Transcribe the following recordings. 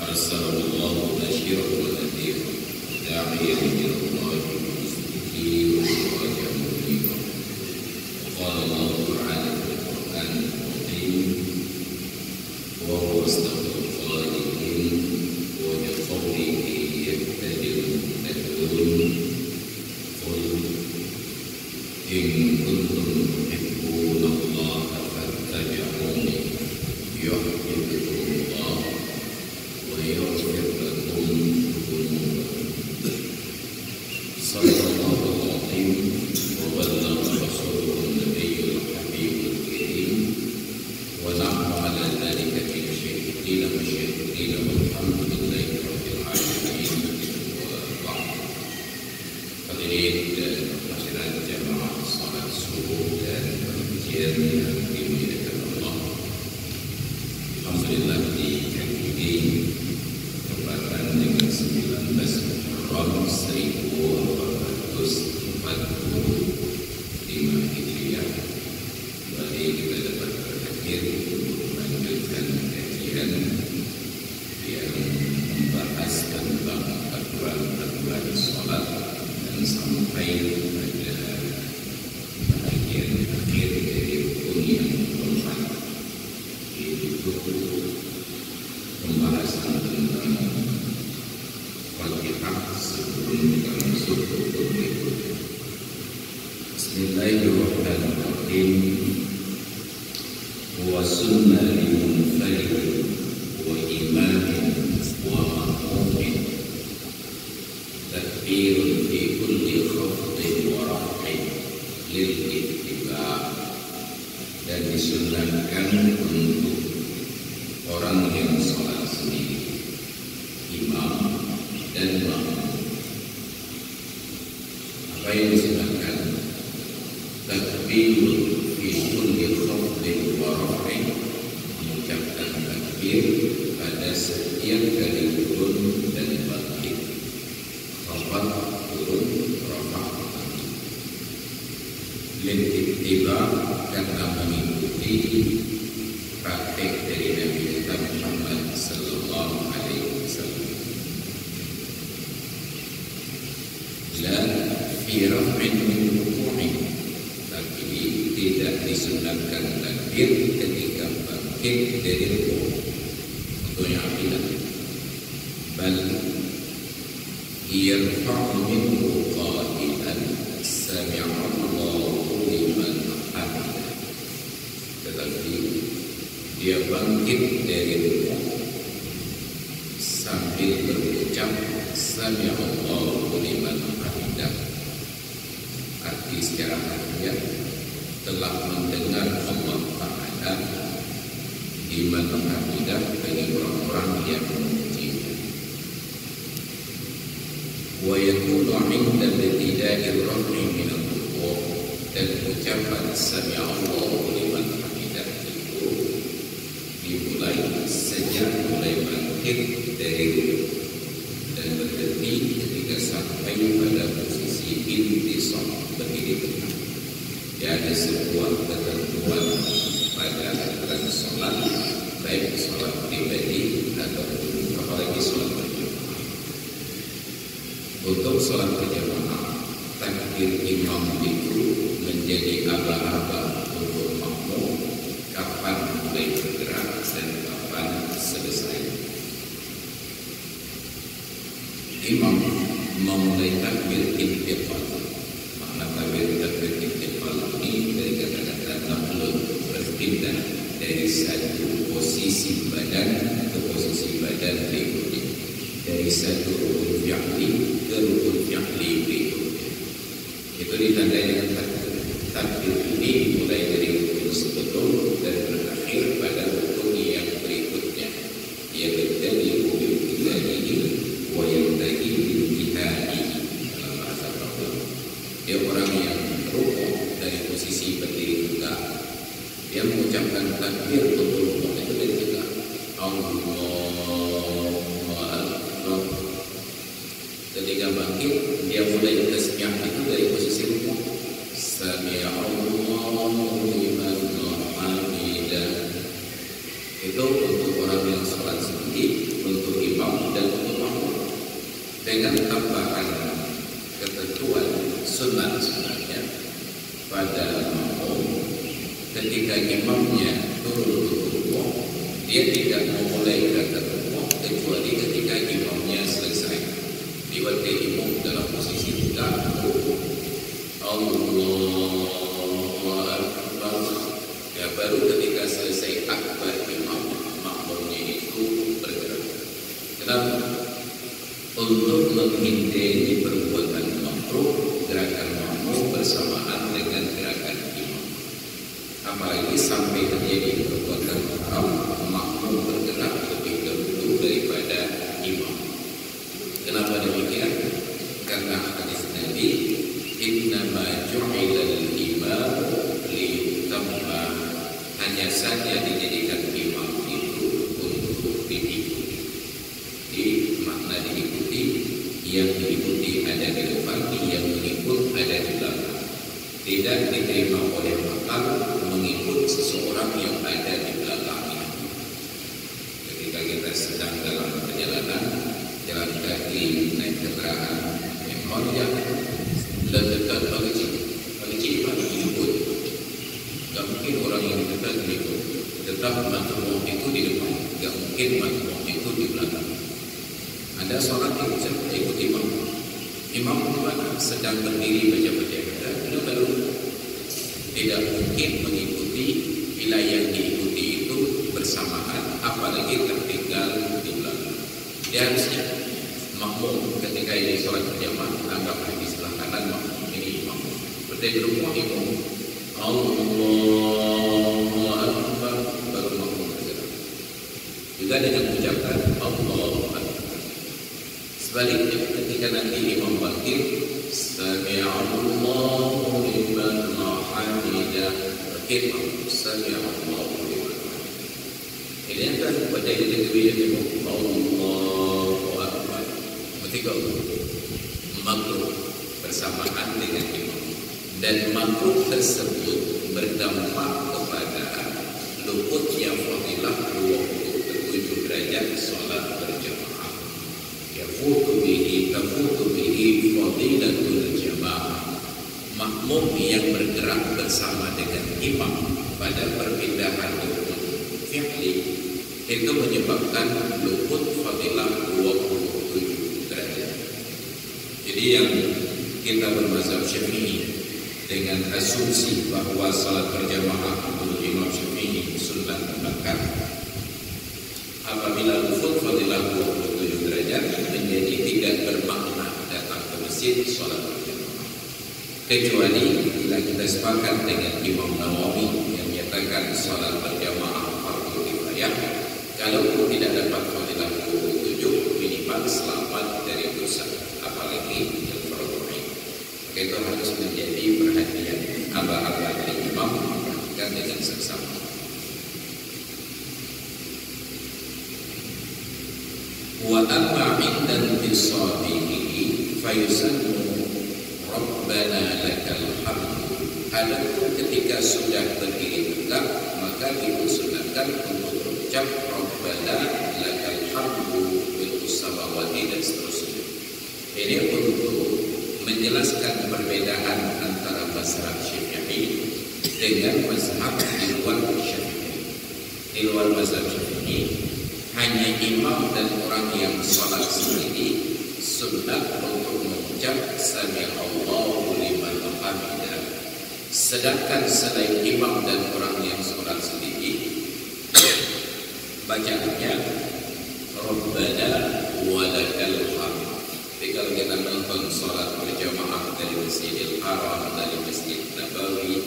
أرسله الله بشيرا ونذيرا داعيا إلى الله بإذنه وسراجا منيرا. وقال الله تعالى في القرآن العظيم وهو أصدق القائلين وبقوله يهتدي المهتدون قل إن كنتم تحبون الله فاتبعوني يحببكم الله ويغفر لكم ذنوبكم. صدق الله العظيم وبلغ رسوله النبي الحبيب الكريم ونحن على ذلك من الشاهدين والشاكرين والحمد لله رب العالمين. وبعد hadirin dan hadirat jamaah salat subuh dan pengajian yang dimuliakan Allah. Alhamdulillah di hari ini tepatan dengan 19 Muharram 1445 Hijriah. Kembali kita dapat berakhir untuk melanjutkan kajian yang membahas tentang aturan-aturan salat dan sampai pada bagian akhir dari rukun yang keempat, yaitu pembahasan tentang Fatihah sebelum kita masuk ke rukun berikutnya. Bismillahirrahmanirrahim. Wa sunnah limunfarid wa imamin wa ma'mumin takbirun fi kulli khafdin wa raf'in lil ittiba', dan disunnahkan untuk orang yang sholat sendiri, imam dan makmum. Apa yang disunnahkan? Takbirun fi kulli khafdin wa raf'in, mengucapkan takbir pada setiap kali turun dan bangkit. Khafad turun, rafa' bangkit. Lil ittiba', karena mengikuti praktek dari Nabi kita Muhammad sallallahu alaihi wasallam. La fi raf'in min ruku'in, tapi tidak disunahkan takbir ketika bangkit dari rukuk. Contohnya apilah. Bal yarfa'u minhu qailan sami'a Allahu liman hamidah. Tetapi dia bangkit dari rukuk sambil berucap sami'a Allahu liman hamidah. Arti secara harfiah telah mendengar Allah Ta'ala liman hamidah bagi orang-orang yang memujinya. Wa yakunu 'inda ibtida'ir raf'i min ar-ruku', dan ucapan sami'a Allahu liman hamidah itu dimulai sejak mulai bangkit dari rukuk dan berhenti ketika sampai pada posisi intisab, berdiri tegak. Tidak ada sebuah ketentuan pada aturan sholat, baik sholat pribadi ataupun apalagi sholat berjamaah. Untuk sholat berjamaah, takbir imam itu menjadi aba-aba untuk makmum kapan mulai bergerak dan kapan selesai. Imam memulai takbir intiqal. Makna takbir intiqal ini dari kata-kata naqlun, berpindah dari satu posisi badan ke posisi badan berikutnya, dari satu rukun fi'li ke rukun fi'li berikutnya. Itu ditandai dengan takbir. Takbir ini mulai dari rukun sebelum dan berakhir pada rukun yang berikutnya, yaitu dari rukun kita ini wa yantahi bil intihai. Dalam bahasa Arab, dia orang yang rukuk dari posisi berdiri tegak, dia mengucapkan takbir untuk rukuk itu dari tegak. Allahu Akbar. Ketika bangkit, dia mulai tasbih itu dari posisi rukuk. Sami'a Allahu liman hamidah. Itu untuk orang yang sholat sendiri, untuk imam dengan tambahan ketentuan sunat sebenarnya pada makmum ketika imamnya turun ke rukuk, dia tidak memulai gerakan rukuk kecuali ketika imamnya selesai. Diwakil imam dalam posisi tegak rukuk, Allahu Akbar, ya baru ketika selesai akbar imam, makmumnya itu bergerak. Kenapa? Untuk menghindari perbuatan makruh gerakan makmum bersamaan dengan gerakan imam. Apalagi sampai terjadi perbuatan haram, makmum bergerak lebih dahulu daripada imam. Kenapa demikian? Karena hadis Nabi, innama ju'ilal imam liyutamma, hanya saja dijadikan imam itu untuk diikuti. Di makna diikuti, yang diikuti ada di depan, yang mengikut ada di belakang. Tidak diterima oleh akal mengikut seseorang yang ada di belakangnya. Ketika kita sedang dalam perjalanan, jalan kaki, naik kendaraan, ya dekat bagi ikut. Gak mungkin orang yang dekat ikut. Tetap makmum itu di depan, gak mungkin makmum itu di belakang. Ada sholat yang ikut imam. Imam sedang berdiri baca-baca lalu tidak mungkin mengikuti bila yang diikuti itu bersamaan, apalagi tertinggal di belakang. Dia harusnya makmum ketika ini sholat berjamaah, anggaplah di sebelah kanan makmum, ini imam. Berdiri rukuk imam, Allahu Akbar, baru makmum bergerak. Juga dengan ucapan Allahu Akbar. Sebaliknya ketika nanti imam bangkit, Sami'allahu liman hamidah, imam Sami'allahu liman hamidah. Ini akan baca di takbir imam, Allahu Akbar. Ketika makruh bersamaan dengan imam, dan makruh tersebut berdampak kepada luputnya fadilah 27 derajat sholat berjamaah. Tafutu bihi fadilatul jamaah. Makmum yang bergerak bersama dengan imam pada perpindahan luput fi'li itu menyebabkan luput fadilah 27 derajat. Jadi yang kita bermazhab Syafi'i dengan asumsi bahwa salat berjamaah menurut Imam Syafi'i sunnah muakkad, apabila luput fadilah 27 derajat menjadi tidak bermakna datang ke masjid sholat berjamaah, kecuali bila kita sepakat dengan Imam Nawawi yang menyatakan sholat berjamaah fardu kifayah. Kalau tidak dapat fadilah 27, minimal selamat dari dosa, apalagi yang fardu ain. Maka itu harus menjadi perhatian aba-aba dari imam, memperhatikan dengan seksama. Wa amma inda intisabihi fayusannu Rabbana lakal hamdu. Adapun ketika sudah berdiri tegak, maka disunahkan untuk ucap Rabbana lakal hamdu bil samawati dan seterusnya. Ini untuk menjelaskan perbedaan antara mazhab Syafi'i dengan mazhab di luar Syafi'i. Di luar mazhab Syafi'i hanya imam dan orang yang sholat sendiri sunnah untuk mengucap Sami'allahu liman hamidah. Sedangkan selain imam dan orang yang sholat sendiri, bacaannya Rabbana walakal hamd. Jadi kalau kita nonton sholat berjamaah dari Masjidil Haram, dari Masjid Nabawi,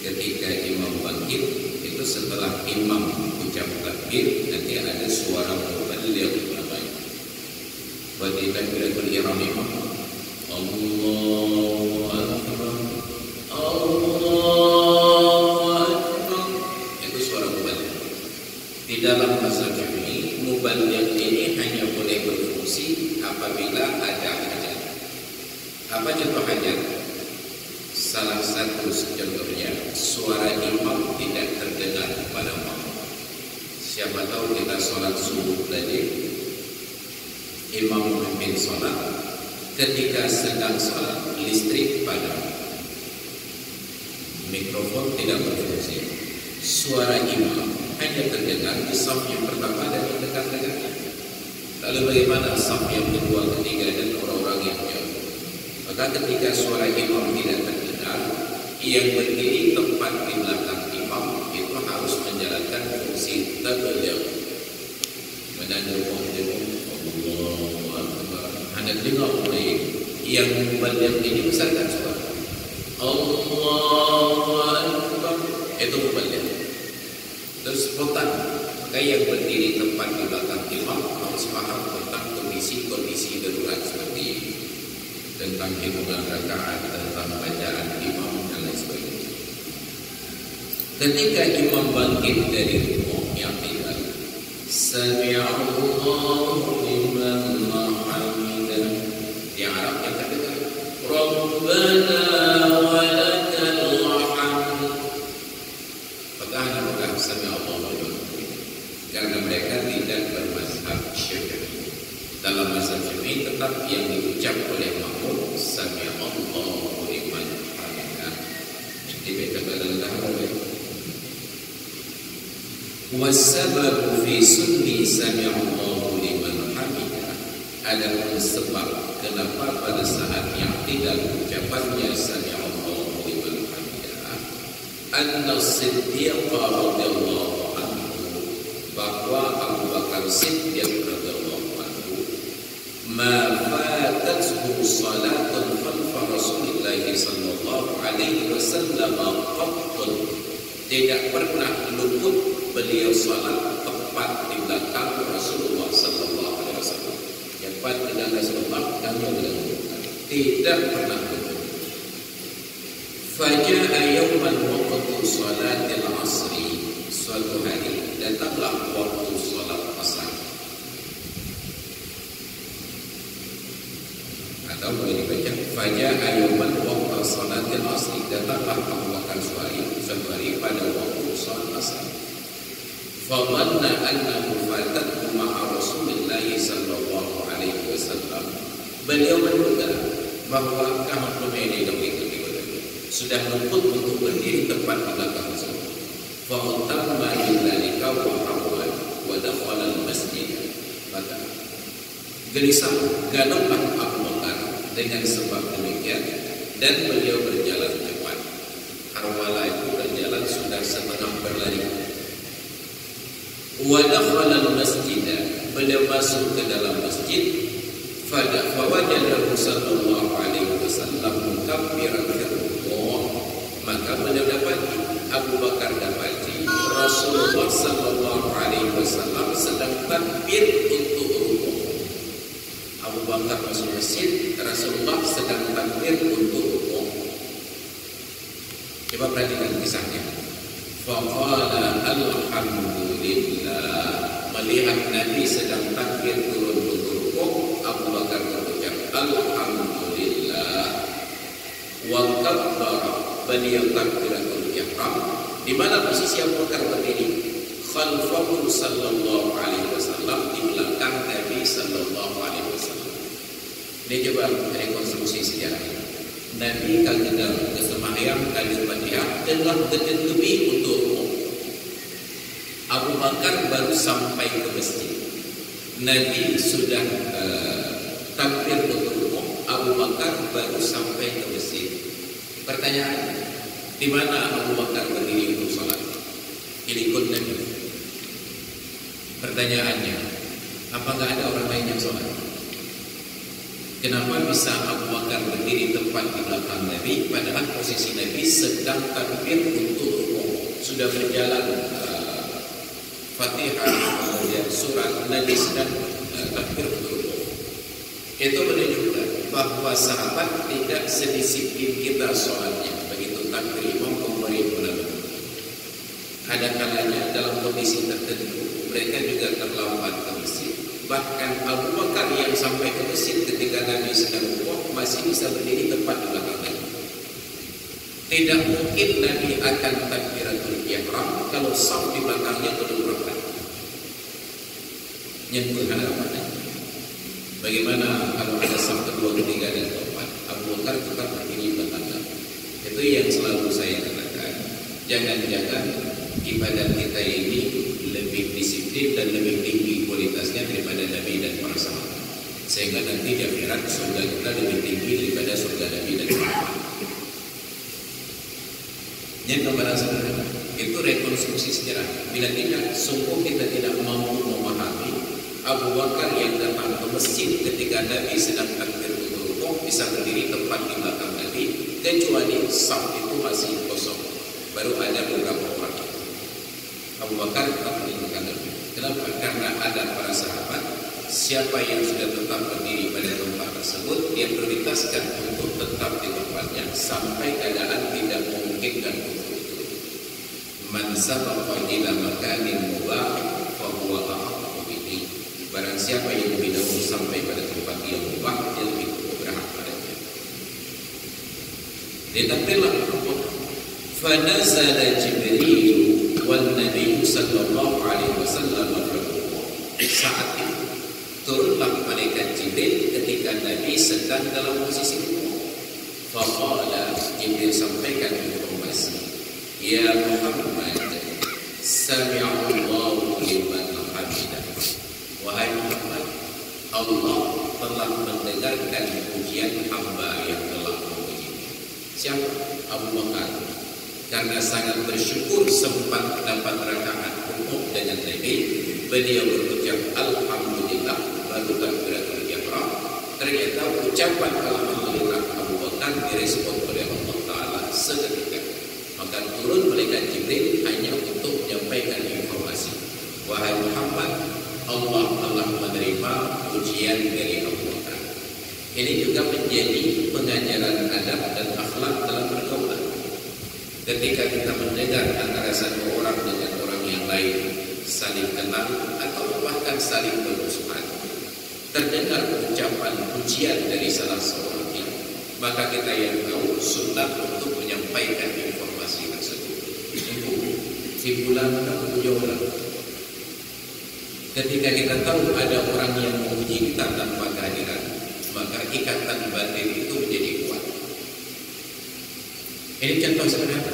ketika imam bangkit, itu setelah imam ucap takbir, nanti ada suara muballigh namanya. Buat takbiratul ihram imam, Allahu Akbar, Allahu Akbar. Itu suara muballigh. Di dalam mazhab Syafi'i, muballigh ini hanya boleh berfungsi apabila ada hajat. Apa contoh hajat? Salah satu contohnya, suara imam tidak terdengar pada makmum. Siapa tahu kita sholat subuh tadi, imam memimpin sholat, ketika sedang sholat listrik padam, mikrofon tidak berfungsi, suara imam hanya terdengar di saf yang pertama dan yang dekat-dekatnya. Lalu bagaimana saf yang kedua, ketiga dan orang-orang yang jauh? Maka ketika suara imam tidak terdengar, yang berdiri tepat di belakang imam itu harus menjalankan fungsi tabligh, menandakan Allahu Akbar. Hanya dengar oleh yang baligh ini besarkan suara Allahu Akbar, itu baligh. Terus spontan. Maka yang berdiri tepat di belakang imam harus paham tentang kondisi-kondisi darurat seperti ini, tentang hitungan rakaat, tentang bacaan imam dan lain sebagainya. Ketika imam bangkit dari rukuk yang tidak, Sami'allahu liman hamidah, yang Arabnya terdengar Rabbana wa lakal hamd. Maka hendaklah Sami'allahu liman hamidah, karena mereka tidak bermazhab Syafi'i. Dalam mazhab Syafi'i tetap yang diucap oleh makmum Sami'allahu liman hamidah. Dibaca dalam wasababu fi sunni Sami'allahu liman hamidah. Adapun sebab kenapa pada saat yang tidak ucapannya Sami'allahu liman hamidah, anna Siddiq radhiyallahu anhu, bahwa Abu Bakar Siddiq radhiyallahu anhu, ma fatathu salatun khalfa Rasulillah sallallahu alaihi wasallam qattun, tidak pernah luput beliau salat tepat di belakang Rasulullah sallallahu alaihi wasallam. Tepat di belakang Rasulullah kami melakukan, tidak pernah luput. Faja'a yawman waqtu salatil asri, suatu hari datanglah waktu salat asar. Atau boleh dibaca faja'a yawman waqtu salatil asri, datanglah Abu Bakar suatu hari pada waktu salat asar. Famanna annahu fatathu ma'a Rasulillah sallallahu alaihi wasallam. Beliau menduga bahwa kamu ini sudah luput untuk berdiri tepat di belakang Rasulullah. Fa utamma bidzalika wa hawwan wa dakhala al-masjid. Maka gelisah ganaplah Abu Bakar dengan sebab demikian, dan beliau berjalan cepat. Harwala itu berjalan sudah setengah berlari. Wa dakhala al-masjid, beliau masuk ke dalam masjid. Fawajada Rasulullah alaihi wasallam mukabbiran fi rukuu, maka beliau dapati, Abu Bakar dapati Rasulullah sallallahu alaihi wasallam sedang takbir untuk rukuu. Abu Bakar masuk masjid, Rasulullah sedang takbir untuk rukuu. Coba perhatikan kisahnya. Faqala alhamdulillah, melihat Nabi sedang takbir turun untuk rukuk, Abu Bakar berucap alhamdulillah. Wa kabbara, beliau takbiratul ihram. Di mana posisi Abu Bakar berdiri? Khalfahu sallallahu alaihi wasallam, di belakang Nabi sallallahu alaihi wasallam. Ini coba rekonstruksi sejarah. Nabi kali ke sembahyang kali Fatihah telah bertedubi untuk rukuk. Abu Bakar baru sampai ke masjid. Nabi sudah takbir untuk rukuk, Abu Bakar baru sampai ke masjid. Pertanyaan, di mana Abu Bakar berdiri untuk salat? Ikut Nabi. Pertanyaannya, apa nggak ada orang lain yang salat? Kenapa bisa Abu Bakar berdiri tepat di belakang Nabi, padahal posisi Nabi sedang takbir untuk rukuk, sudah berjalan Fatihah, kemudian surat, Nabi sedang takbir untuk rukuk. Itu menunjukkan bahwa sahabat tidak sedisiplin kita sholatnya. Begitu takbir imam memberi penanda. Ada kalanya dalam kondisi tertentu mereka juga terlambat ke masjid. Bahkan Abu Bakar yang sampai ke masjid ketika Nabi sedang rukuk masih bisa berdiri tepat di belakang Nabi. Tidak mungkin Nabi akan takbiratul ihram kalau saf di belakangnya belum rapat. Nyentuh hadapannya. Bagaimana kalau ada saf kedua, ketiga dan keempat? Abu Bakar tetap berdiri belakang. Itu yang selalu saya katakan. Jangan-jangan ibadat kita ini lebih disiplin dan lebih tinggi kualitasnya daripada Nabi dan para sahabat. Sehingga nanti di akhirat surga kita lebih tinggi daripada surga Nabi dan sahabat. Yang gambaran sederhana itu rekonstruksi sejarah. Bila tidak, sungguh kita tidak mampu memahami Abu Bakar yang datang ke masjid ketika Nabi sedang takbir rukuk bisa berdiri tepat di belakang Nabi, kecuali saf itu masih kosong. Baru ada beberapa orang. Abu Bakar tetap meninggalkan Nabi. Kenapa? Karena ada para sahabat. Siapa yang sudah tetap berdiri pada tempat tersebut, dia prioritaskan untuk tetap di tempatnya sampai keadaan tidak memungkinkan untuk itu. Man sabaqa ila makanin mubah fa huwa ahqqu bihi. Barang siapa yang lebih dahulu sampai pada tempat yang mubah, dia lebih berhak padanya. Ditakdirlah Allah. Fa nazala Jibril wal Nabi sallallahu alaihi wasallam saat itu turunlah malaikat Jibril ketika Nabi sedang dalam posisi rukuk. Faqala, Jibril sampaikan informasi, ya Muhammad, sami'allahu liman hamidah. Wahai Muhammad, Allah telah mendengarkan pujian hamba yang telah memujinya. Siapa? Abu Bakar. Karena sangat bersyukur sempat dapat rakaat rukuk dengan Nabi, beliau berucap alhamdulillah baru takbiratul ihram. Ternyata ucapan alhamdulillah Abu Bakar direspon oleh Allah Ta'ala seketika. Maka turun malaikat Jibril hanya untuk menyampaikan informasi, wahai Muhammad, Allah telah menerima pujian dari Abu Bakar. Ini juga menjadi pengajaran adab dan akhlak dalam pergaulan. Ketika kita mendengar antara satu orang dengan orang yang lain saling kenal atau bahkan saling bermusuhan, terdengar ucapan pujian dari salah seorangnya, maka kita yang tahu sunnah untuk menyampaikan informasi tersebut. Simpulan puji orang. Ketika kita tahu ada orang yang memuji kita tanpa kehadiran, maka ikatan batin itu menjadi kuat. Ini contoh sederhana.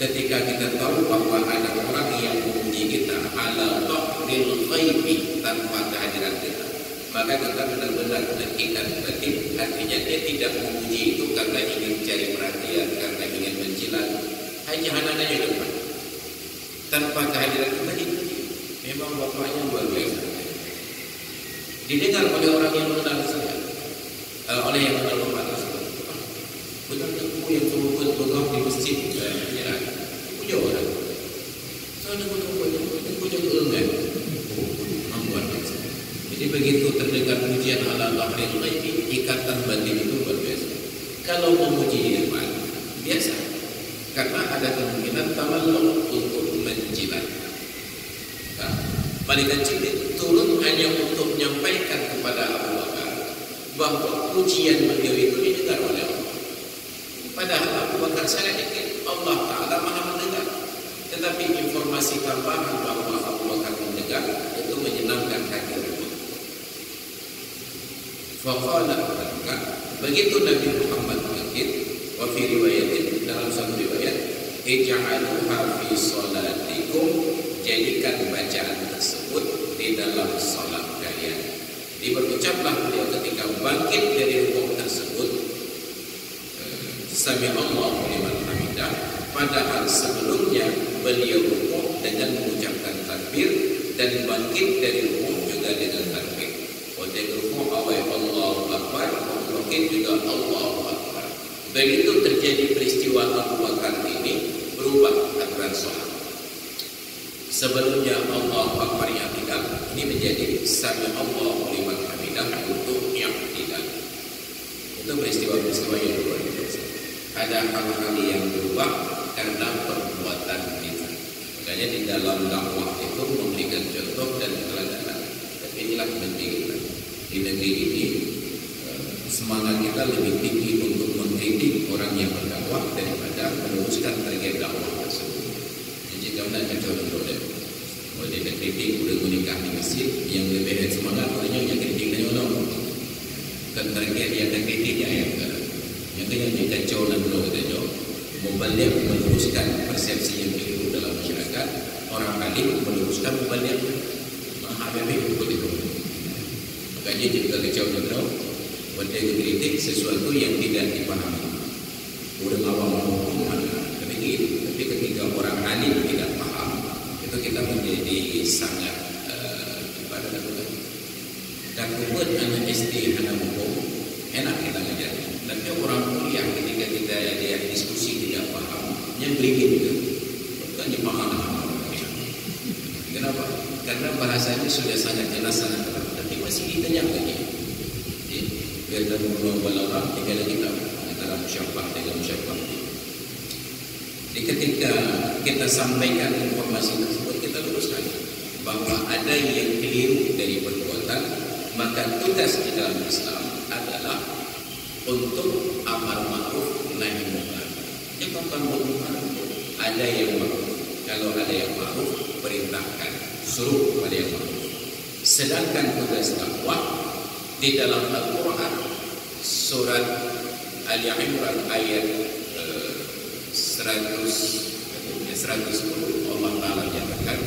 Ketika kita tahu bahwa ada orang yang memuji kita ala dhahril ghaibi tanpa kehadiran kita, maka kita benar-benar mengikat batin. Artinya dia tidak memuji itu karena ingin cari perhatian, karena ingin menjilat, hanya anak-anaknya depan. Tanpa kehadiran kita dipuji. Memang bapaknya luar biasa. Didengar oleh orang yang mengenal saya, oleh yang mengenal Bapak tersebut. Benar aku yang turut bergabung di masjid penyiaran. Puja orang. Saya puja lengan. Luar biasa. Jadi begitu terdengar pujian ala dhahril ghaibi, ikatan batin itu luar biasa. Kalau memuji di depan, biasa. Karena ada kemungkinan tawalluq untuk menjilat. Nah, malaikat Jibril turun hanya untuk menyampaikan kepada Abu Bakar bahwa pujian beliau itu didengar oleh Allah. Padahal Abu Bakar sangat yakin Allah Ta'ala maha mendengar. Tetapi informasi tambahan bahwa Abu Bakar mendengar itu menyenangkan hati Abu Bakar. Faqala, begitu Nabi Muhammad bangkit, wa fi riwayatin, dalam satu riwayat, ij'aluha fi salatikum, jadikan bacaan tersebut di dalam salat kalian. Berucaplah beliau ketika bangkit dari rukuk tersebut, sami'allahu liman hamidah, padahal sebelumnya beliau rukuk dengan mengucapkan takbir dan bangkit dari rukuk juga dengan takbir. Pada rukuk awal Allahu Akbar, bangkit juga Allahu Akbar. Begitu terjadi peristiwa Abu Bakar ini, berubah aturan salat. Sebelumnya Allahu Akbar yang tidak, ini menjadi sami'allahu liman hamidah untuk yang tidak. Itu peristiwa-peristiwa yang luar biasa. Ada hal-hal yang berubah karena perbuatan kita. Makanya di dalam dakwah itu memberikan contoh dan teladan. Tapi inilah negeri kita. Di negeri ini semangat kita lebih tinggi untuk mengkritik orang yang berdakwah daripada meneruskan target dakwah tersebut. Jadi kalau nak contoh dulu, kalau dia kritik boleh menikah di masjid, yang lebih semangat orangnya yang kritik dan orang. tentang dia dan kritiknya yang kena dikacau dan belum kita membalik meluruskan persepsi yang keliru dalam masyarakat. Orang alim meluruskan membalik menghadapi hukum itu. Makanya jika kacau dan belum benda kritik sesuatu yang tidak dipahami. Orang awam begitu. Tapi ketika orang alim tidak paham, itu kita menjadi sangat dan buat anak SD anak hukum enak kita ngajar. Tapi orang kuliah ketika kita ada diskusi tidak paham, yang berikut itu bukan paham. Kenapa? Karena bahasanya sudah sangat jelas sangat terang, tapi masih ditanya lagi. Biar kita mengulang orang tiga lagi tahu antara musyabbah dengan musyabbah. Jadi ketika kita sampaikan informasi tersebut, kita luruskan bahwa ada yang keliru dari perbuatan, maka tugas di dalam Islam adalah untuk amar ma'ruf nahi munkar. Yang bukan munkar, ada yang ma'ruf. Kalau ada yang ma'ruf, perintahkan, suruh pada yang ma'ruf. Sedangkan tugas dakwah di dalam Al-Quran surat Al-Imran ayat 110 Allah Ta'ala menyatakan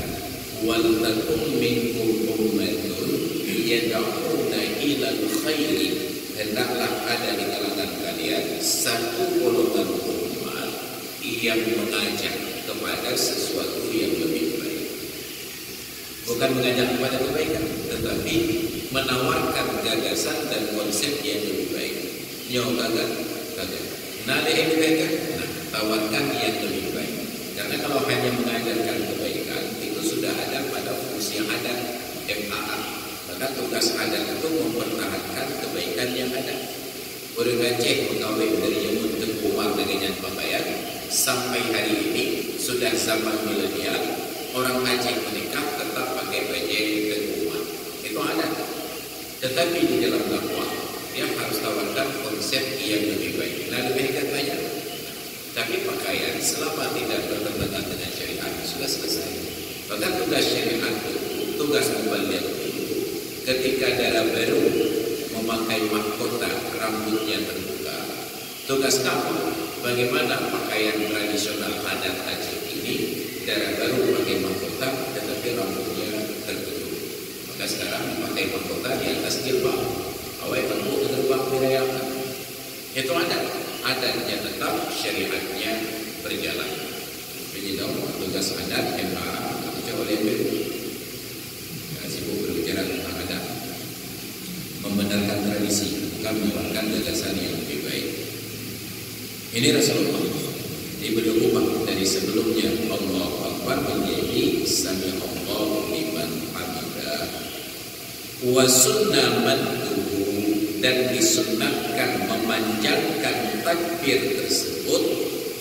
wal takum minkum ummatun yad'una ilal khairi, hendaklah ada di kalangan kalian satu golongan umat yang mengajak kepada sesuatu yang lebih baik. Bukan mengajak kepada kebaikan, tetapi menawarkan gagasan dan konsep yang lebih baik. Nyawa kagak. Nah, ada yang kebaikan, tawarkan yang lebih baik. Karena kalau hanya mengajarkan kebaikan, itu sudah ada pada fungsi adat MAA. Maka tugas adat itu mempertahankan kebaikan yang ada. Orang Aceh mengawin dari Yemen ke Kumar dengan pakaian sampai hari ini sudah zaman milenial. Orang Aceh menikah tetap pakai baju ke Kumar. Itu adat. Tetapi di dalam dakwah dia harus tawarkan konsep yang lebih baik. Nah, lebih baik banyak. Tapi pakaian selama tidak bertentangan dengan syariat sudah selesai. Maka tugas syariat itu, tugas mubalik itu, ketika darah baru memakai mahkota rambutnya terbuka, tugas kamu bagaimana pakaian tradisional adat Aceh ini darah baru pakai mahkota tetapi rambutnya tertutup. Maka sekarang memakai mahkota di atas jilbab, awal rambut terbang dirayakan. Itu adatnya tetap, syariatnya berjalan. Begitu tugas adat yang dibaca oleh MPU. Sibuk berbicara tentang adat, membenarkan tradisi, bukan menawarkan gagasan yang lebih baik. Ini Rasulullah. Ini beliau ubah dari sebelumnya Allahu Akbar menjadi Sami Allahu liman hamidah. Wa sunnah madduhu, dan disunnahkan memanjangkan takbir tersebut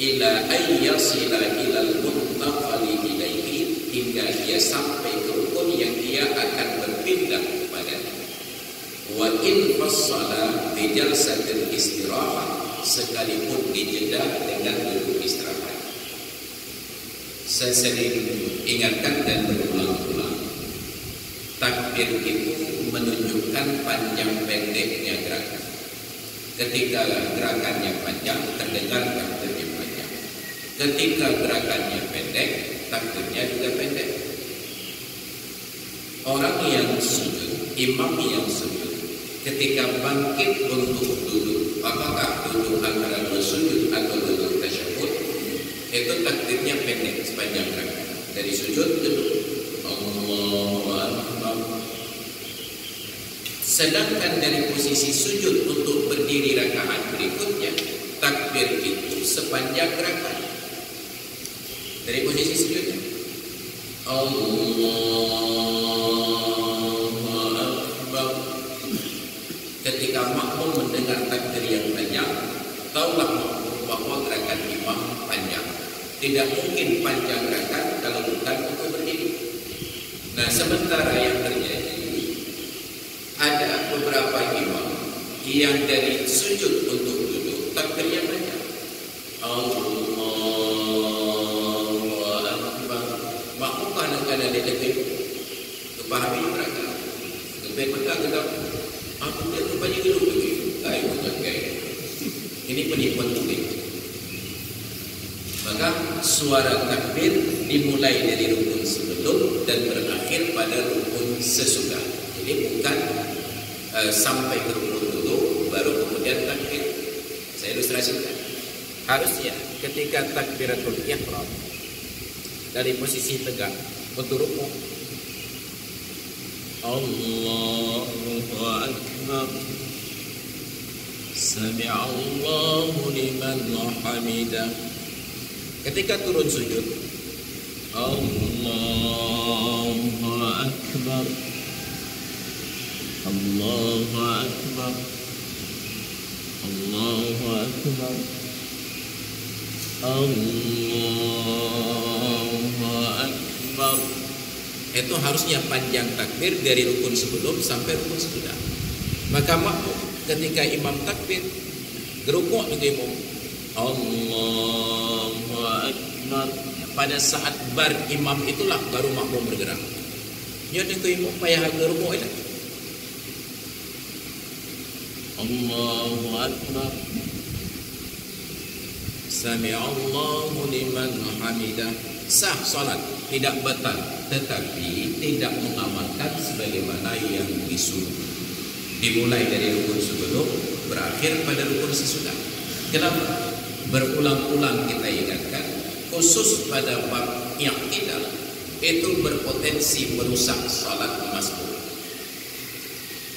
ila ayyasila ilal muntaqali ilaihi, hingga dia sampai ke rukun yang dia akan berpindah kepadanya. Wa in fassala bi jalsatil istirahah, sekalipun dijeda dengan duduk istirahat. Saya sering ingatkan dan berulang-ulang, takbir itu menunjukkan panjang pendeknya gerakan. Ketika gerakannya panjang, terdengar takbirnya panjang. Ketika gerakannya pendek, takbirnya juga pendek. Orang yang sujud, imam yang sujud, ketika bangkit untuk duduk, apakah duduk antara dua sujud atau duduk tasyahud, itu takbirnya pendek sepanjang gerakan. Dari sujud duduk, Allahu Akbar. Sedangkan dari posisi sujud untuk berdiri rakaat berikutnya, takbir itu sepanjang gerakan. Dari posisi sujudnya, Allahu Akbar. Ketika makmum mendengar takbir yang panjang, taulah makmum bahwa gerakan imam panjang. Tidak mungkin panjang gerakan kalau bukan untuk berdiri. Nah, sementara yang terjadi, ada beberapa imam yang dari sujud untuk duduk takbirnya panjang. Allahu Akbar. Makmum kadang-kadang dia takbir, kepahami mereka. Takbir mereka kata, aku dia rupanya duduk begitu. kayu kayu. Ini penipuan publik. Maka suara takbir dimulai dari rukun sebelum dan berakhir pada rukun sesudah. Jadi bukan sampai ke rukun dulu baru kemudian takbir. Saya ilustrasikan. Harusnya ketika takbiratul ihram dari posisi tegak untuk rukuk, Allahu Akbar, Sami'allahu liman hamidah. Ketika turun sujud, Allahu Akbar, Allahu Akbar, Allahu Akbar, Allahu Akbar. Itu harusnya panjang takbir dari rukun sebelum sampai rukun sesudah. Maka makmum ketika imam takbir gerukuk juga imam Allahu Akbar. Pada saat bar imam itulah baru makmum bergerak. Jadi ke imam payah gerukuk itu. Allahu Akbar, Sami'allahu liman hamidah. Sah salat, tidak batal, tetapi tidak mengamalkan sebagaimana yang disuruh. Dimulai dari rukun sebelum, berakhir pada rukun sesudah. Kenapa? Berulang-ulang kita ingatkan, khusus pada bab i'tidal itu berpotensi merusak salat masbuk.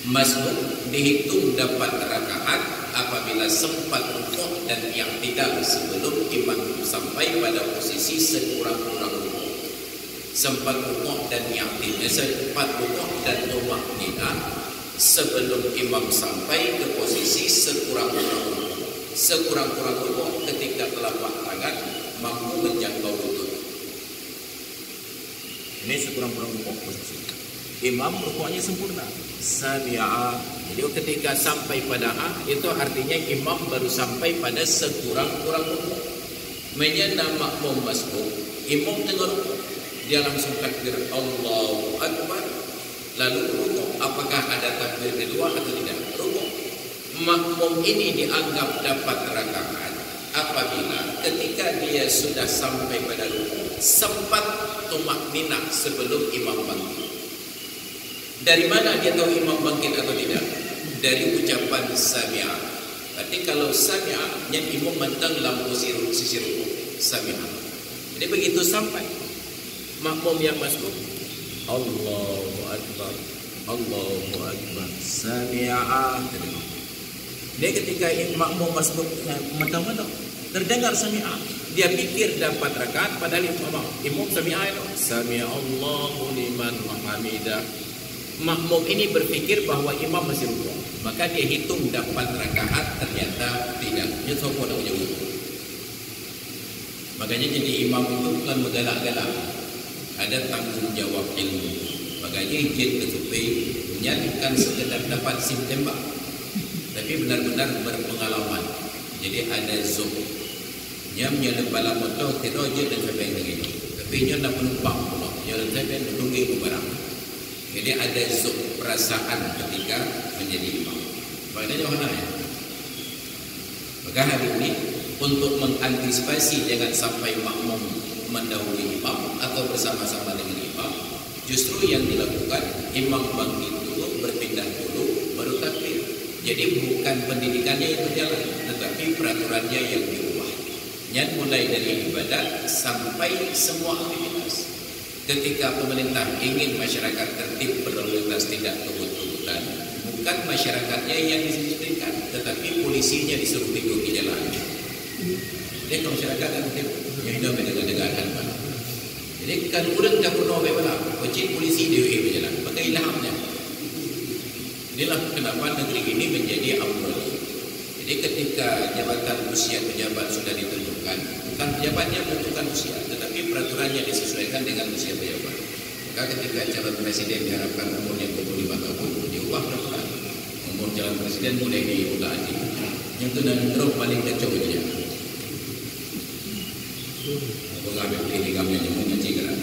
Masbuk dihitung dapat rakaat apabila sempat rukuk dan i'tidal sebelum imam sampai pada posisi sekurang-kurang rukuk. Sempat rukuk dan i'tidal, sempat rukuk dan tumakninah sebelum imam sampai ke posisi sekurang-kurang rukuk. Sekurang-kurang rukuk ketika telapak tangan mampu menjangkau lutut. Ini sekurang-kurang rukuk posisi. Imam rukuknya sempurna. Sami'a. Jadi ketika sampai pada A, itu artinya imam baru sampai pada sekurang-kurang rukuk. Menjadi makmum masbuk, imam tengah rukuk, dia langsung takbir Allahu Akbar, lalu rukuk. Apakah ada takbir kedua atau tidak? Rukuk. Makmum ini dianggap dapat rakaat apabila ketika dia sudah sampai pada rukuk sempat tumakninah sebelum imam bangkit. Dari mana dia tahu imam bangkit atau tidak? Dari ucapan sami'a. Berarti kalau sami'a, yang imam mentang dalam sisi rukuk. Sami'a. Jadi begitu sampai makmum yang masuk, Allahu Akbar, Allahu Akbar, sami'a. Dia ketika makmum masuk mentang-mentang terdengar sami'a, dia pikir dapat rakaat padahal imam sami'a itu sami'a Allahu liman hamidah. Makmum ini berpikir bahwa imam masih rukuk, maka dia hitung dapat rakaat, ternyata tidak. Dia sopo nak jauh. Makanya jadi imam itu bukan menggalak-galak, ada tanggung jawab ilmu. Makanya izin ketupi bukan sekedar dapat SIM tembak, tapi benar-benar berpengalaman. Jadi ada zuk. Nyamnya lepala motor tidak je dan sampai lagi. Tapi nya nak penumpang pula. Dia sampai menunggu barang. Jadi ada zuk perasaan ketika menjadi imam. Maknanya mana ya? Maka hari ini untuk mengantisipasi jangan sampai makmum mendahului imam atau bersama-sama dengan imam, justru yang dilakukan imam bangkit dulu, berpindah dulu, baru takbir. Jadi bukan pendidikannya yang berjalan, tetapi peraturannya yang diubah. Yang mulai dari ibadat sampai semua aktivitas. Ketika pemerintah ingin masyarakat tertib berlalu lintas tidak kebut-kebutan, bukan masyarakatnya yang didisiplinkan, tetapi polisinya disuruh tidur di jalan. Jadi kalau masyarakat tertib, yang hidup dengan mana? Jadi kan urang dah pernah berbela, wajib polisi dia berjalan, pakai ilhamnya. Inilah kenapa negeri ini menjadi ambrol. Jadi ketika jabatan usia pejabat sudah ditentukan, bukan pejabatnya menentukan usia, tetapi peraturannya disesuaikan dengan usia pejabat. Maka ketika calon presiden diharapkan umurnya 25 tahun, diubah peraturan. Umur calon presiden mulai diubah lagi. Yang itu dan terus paling kacau dia. Aku ngambil pilih kami yang mengaji gerak.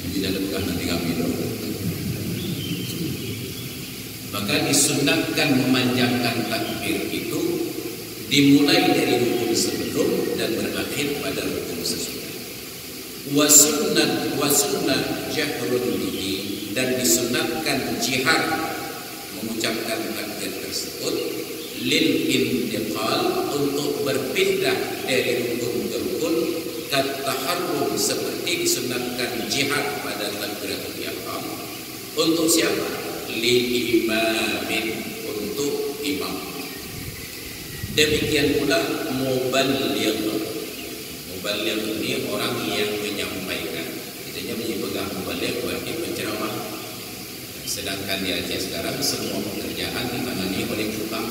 Jadi dalam bukan nanti kami dong. Maka disunatkan memanjangkan takbir itu dimulai dari rukun sebelum dan berakhir pada rukun sesudah. Wasunnah jahrun bihi, dan disunatkan jihar mengucapkan takbir tersebut lil intiqal, untuk berpindah dari rukun ke rukun, kataharrum, seperti disunatkan jihad pada takbiratul ihram. Untuk siapa? Li imamin, untuk imam. Demikian pula muballigh. Muballigh ini orang yang menyampaikan. Biasanya menyebutkan muballigh berarti penceramah. Sedangkan di Aceh sekarang semua pekerjaan ditangani oleh tukang.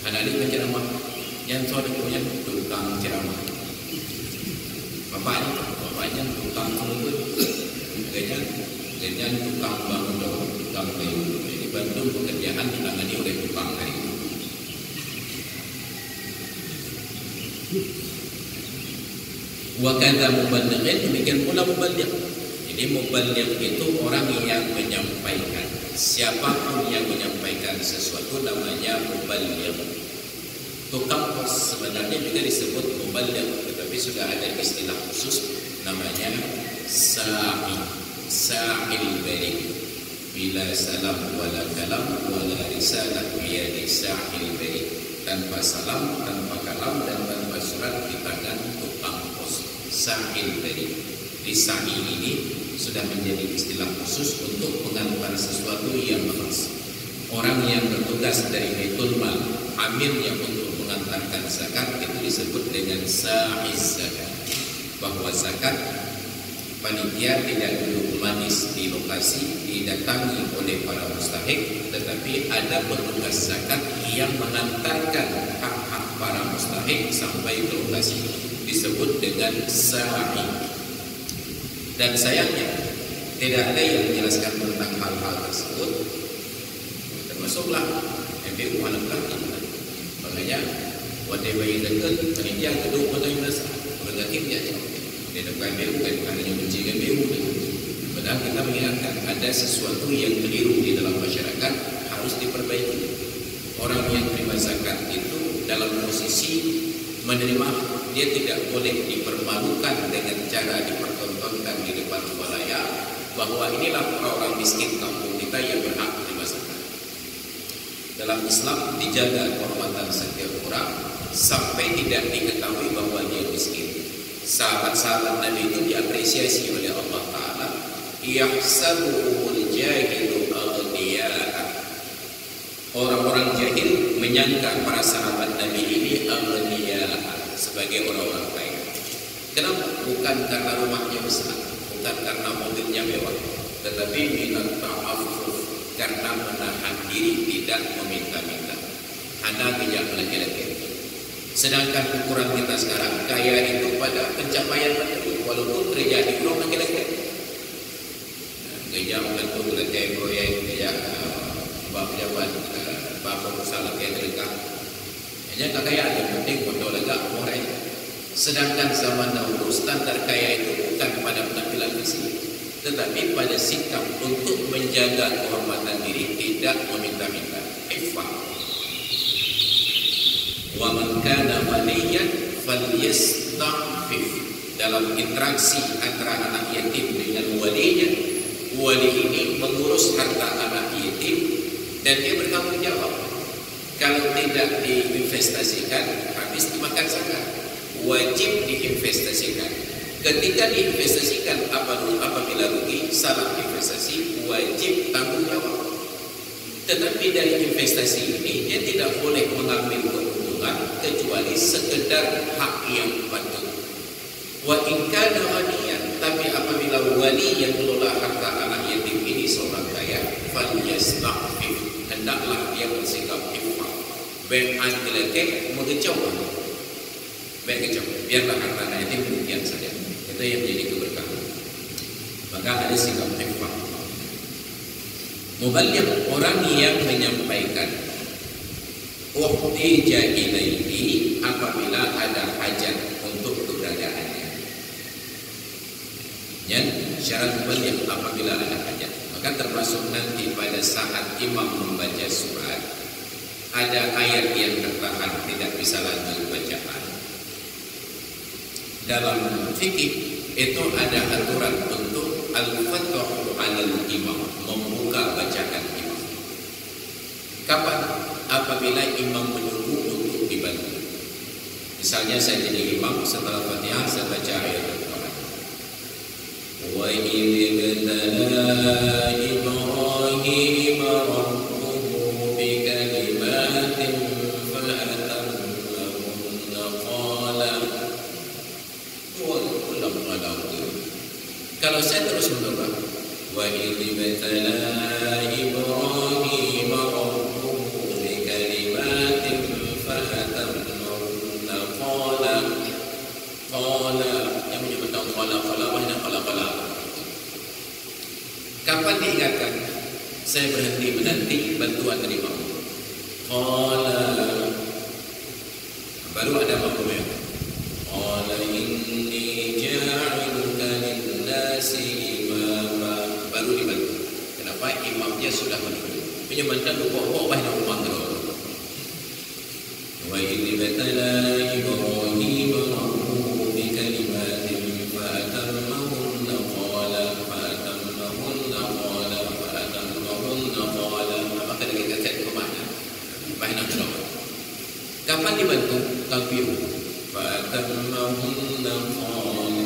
Anak-anak penceramah, yang punya tukang ceramah. Bapaknya tukang pengumpul, dengan tukang bangun, tukang kayu. Jadi bantu pekerjaan ditangani oleh tukang kayu. Wa kadza muballighin, demikian pula muballigh. Jadi muballigh itu orang yang menyampaikan. Siapapun yang menyampaikan sesuatu namanya muballigh. Tukang pos sebenarnya juga disebut muballigh, tetapi sudah ada istilah khusus namanya sa'il baligh. Bila salam wala kalam wala risalah biyadi sa'il baligh. Tanpa salam, tanpa kalam, dan tanpa surat di tangan tukang pos. Sa'il baligh. Di sa'i ini sudah menjadi istilah khusus untuk pengantar sesuatu yang khas. Orang yang bertugas dari Baitul Mal, amirnya untuk mengantarkan zakat, itu disebut dengan sa'iz zakat. Bahwa zakat panitia tidak duduk manis di lokasi didatangi oleh para mustahik, tetapi ada petugas zakat yang mengantarkan hak-hak para mustahik sampai ke lokasi, disebut dengan sa'i. Dan sayangnya tidak ada yang menjelaskan tentang hal-hal tersebut, termasuklah MPU anak laki. Makanya waktu bayi dekat panitia kedua pada Indonesia berganti dia dekat MPU, bukan hanya benci MPU. Padahal kita mengingatkan ada sesuatu yang keliru di dalam masyarakat, harus diperbaiki. Orang yang terima zakat itu dalam posisi menerima, dia tidak boleh dipermalukan dengan cara dipertontonkan di depan khalayak bahwa inilah orang miskin kampung kita yang berhak menerima zakat. Dalam Islam dijaga kehormatan setiap orang sampai tidak diketahui bahwa dia miskin. Sahabat-sahabat Nabi itu diapresiasi oleh Allah Ta'ala. Yahsabuhumul jahilu aghniya'a. Orang-orang jahil menyangka para sahabat Nabi ini aghniya'a, sebagai orang-orang kaya. Kenapa? Bukan karena rumahnya besar, bukan karena mobilnya mewah, tetapi minat ta'affuf, karena menahan diri, tidak meminta-minta. Hana bijak laki-laki. Sedangkan ukuran kita sekarang, kaya itu pada pencapaian materi, walaupun terjadi belum laki-laki. Kerja membantu laki proyek, kerja bab pejabat, bab pengusaha laki terdekat. Hanya kekayaan yang penting untuk lega orang. Sedangkan zaman dahulu standar kaya itu bukan pada penampilan fisik, tetapi pada sikap untuk menjaga kehormatan diri, tidak meminta-minta. Iffah. Wa man kana waliyan falyasta'fif. Dalam interaksi antara anak yatim dengan walinya, wali ini mengurus harta anak yatim dan dia bertanggung jawab. Kalau tidak diinvestasikan, habis dimakan zakat. Wajib diinvestasikan. Ketika diinvestasikan, apabila rugi, salah investasi, wajib tanggung jawab. Tetapi dari investasi ini, dia tidak boleh mengambil keuntungan kecuali sekedar hak yang patut. Wa in kana ghaniyan, tapi apabila wali yang mengelola harta anak yatim ini seorang kaya, falyasta'fif, hendaklah dia bersikap iffah. Baik antilake mengecau, baik kecau, biarlah harta anak yatim demikian saja. Itu yang menjadi keberkahan. Maka ada sikap iffah. Muballigh, orang yang menyampaikan. Uhtija ilaihi, apabila ada hajat untuk keberadaannya. Dan syarat muballigh apabila ada hajat. Maka termasuk nanti pada saat imam membaca surat, ada ayat yang tertahan tidak bisa lanjut bacaan. Dalam fikih itu ada aturan untuk al-fathu 'alal imam, membuka bacaan imam. Kapan? Apabila imam menunggu untuk dibantu. Misalnya saya jadi imam, setelah Fatihah saya baca ayat Al-Quran. Wa idh ibtala Ibrahim rabbuhu bikalimatin fa'atammahunna qala. Kalau saya terus menurut wa idh ibtala Ibrahim rabbuhu bikalimatin fa'atammahunna qala yang menyebutkan qala kapan diingatkan? Saya berhenti menanti bantuan dari imam. Qala baru ada makmum. Qala inni ja'iluka lin-nasi imama, baru dibantu. Kenapa? Imamnya sudah menunggu. Penyemantan lupa bahasa rumah terus. Wa idh batala Ibrahim rabbuhu bikalimatin fa'atammahunna qala. Apakah kita cek ke mana? Bahasa Arab. Kapan dibantu? Takbir. Fa'atammahunna qala.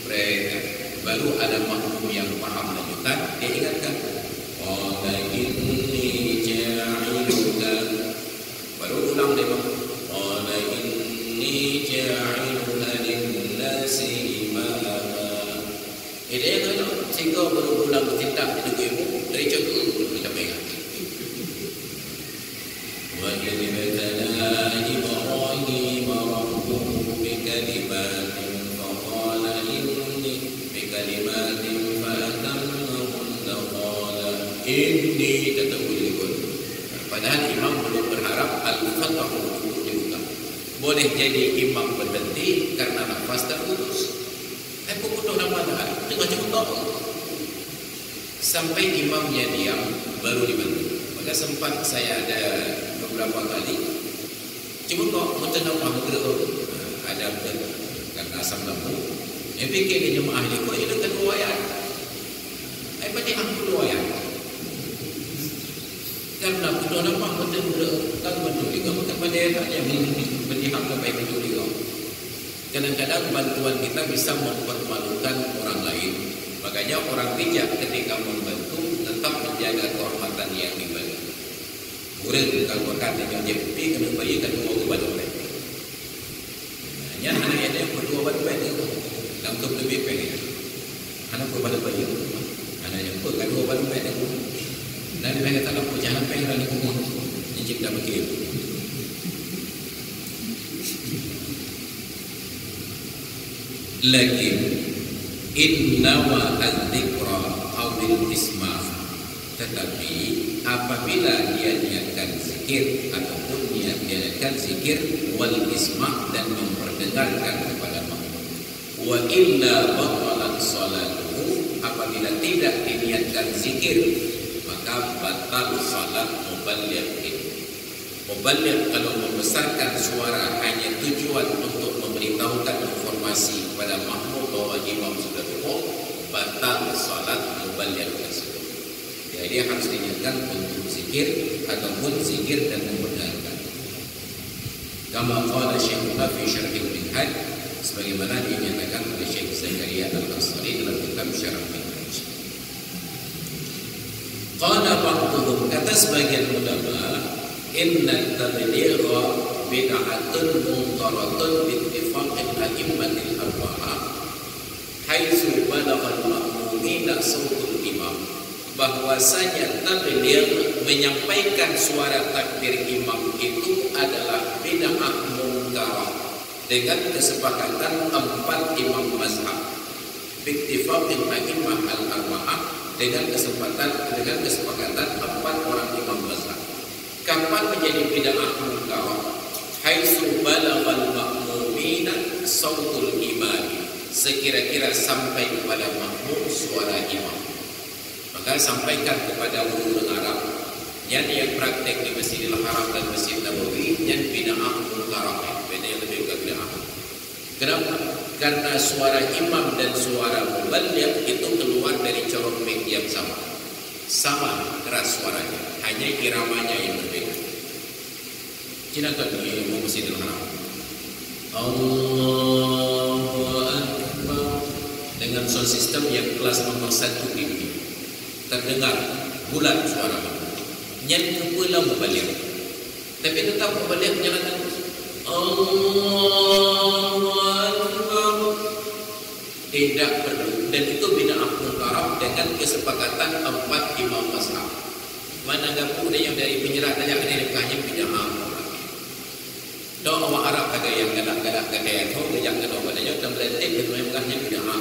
Mereka baru ada makmum yang paham lanjutan, dia ingatkan. Qala inni ja'iluka. Baru ulang dia makmum. Qala inni ja'iluka lin-nasi imama. Dia kalau sehingga berulang bertindak di ibu dari cukup kita pegang. Wa idh ibtala Ibrahim rabbuhu bikalimatin faqala inni bikalimatin fa'atammahunna qala inni tatawulun. Padahal imam belum berharap al-fathu dibuka. Boleh jadi imam berhenti karena nafas terputus. Aku butuh Ramadan, tengah cukup sampai imamnya diam, baru dibantu. Maka sempat saya ada beberapa kali, cuma kok betul nama ada karena asam lambung. Saya fikir di jemaah ni, kok ini kan riwayat? Saya baca aku riwayat. Karena betul nama betul kan betul juga, maka pada hanya berjihad sampai betul juga. Kadang-kadang bantuan kita bisa mempermalukan orang lain. Makanya orang bijak ketika membantu tetap menjaga kehormatan yang dibantu. Murid kalau berkata yang JP kena bayi kan mau kepada mereka. Hanya anak yang berdua pada mereka dalam lebih pengen. Anak kepada bayi, anak yang berdua pada mereka. Dan mereka tak lalu jangan pengen lagi kumur. Dicipta begitu. Lakin innawa al-dhikra awil isma', tetapi apabila dia niatkan zikir ataupun niatkan zikir wal isma' dan memperdengarkan kepada makmum, wa illa batalat salatuhu, apabila tidak diniatkan zikir maka batal salat muballigh. Muballigh kalau membesarkan suara hanya tujuan untuk memberitahukan informasi kepada makmum bahwa imam sudah rukuk, batal salat muballigh tersebut. Jadi harus diniatkan untuk zikir ataupun zikir dan membenarkan. Kama qala Syekhuna fi Syarhil Minhaj, sebagaimana dinyatakan oleh Syekh Zakaria Al-Ansari dalam kitab Syarah Minhaj. Qala ba'dhum, kata sebagian ulama, inna tabligha bid'atun munkaratun bittifaqil a'immatil arba'ah haitsu balagha al-ma'mumina sautul imam, bahwasanya tabligh menyampaikan suara takbir imam itu adalah bid'ah munkarah dengan kesepakatan 4 imam mazhab, bittifaqil a'immah al-arba'ah dengan kesepakatan 4 orang imam mazhab. Kapan menjadi bid'ah munkarah? Haitsu balaghal ma'mumina sautul imam, sekira-kira sampai kepada makmum suara imam. Maka sampaikan kepada ulul Arab, yang praktek di Masjidil Haram dan Masjid Nabawi, yang bid'ah munkarah, beda yang lebih ke bid'ah. Kenapa? Karena suara imam dan suara muballigh itu keluar dari corong mic yang sama. Sama keras suaranya, hanya iramanya yang berbeda. Cinakan di Masjidil Haram. Allahu Akbar dengan sound system yang kelas nomor 1 di dunia. Terdengar bulat suara. Nyanyi pula muballigh. Tapi tetap muballigh jalan terus. Allahu Akbar. Tidak perlu, dan itu bid'ah munkarah dengan kesepakatan 4 imam mazhab. Mana gabung yang dari penyerat saja kena dekahnya bid'ah. Doa awak Arab kata yang galak-galak kata yang kau yang kena padanya dan berarti keduanya bid'ah.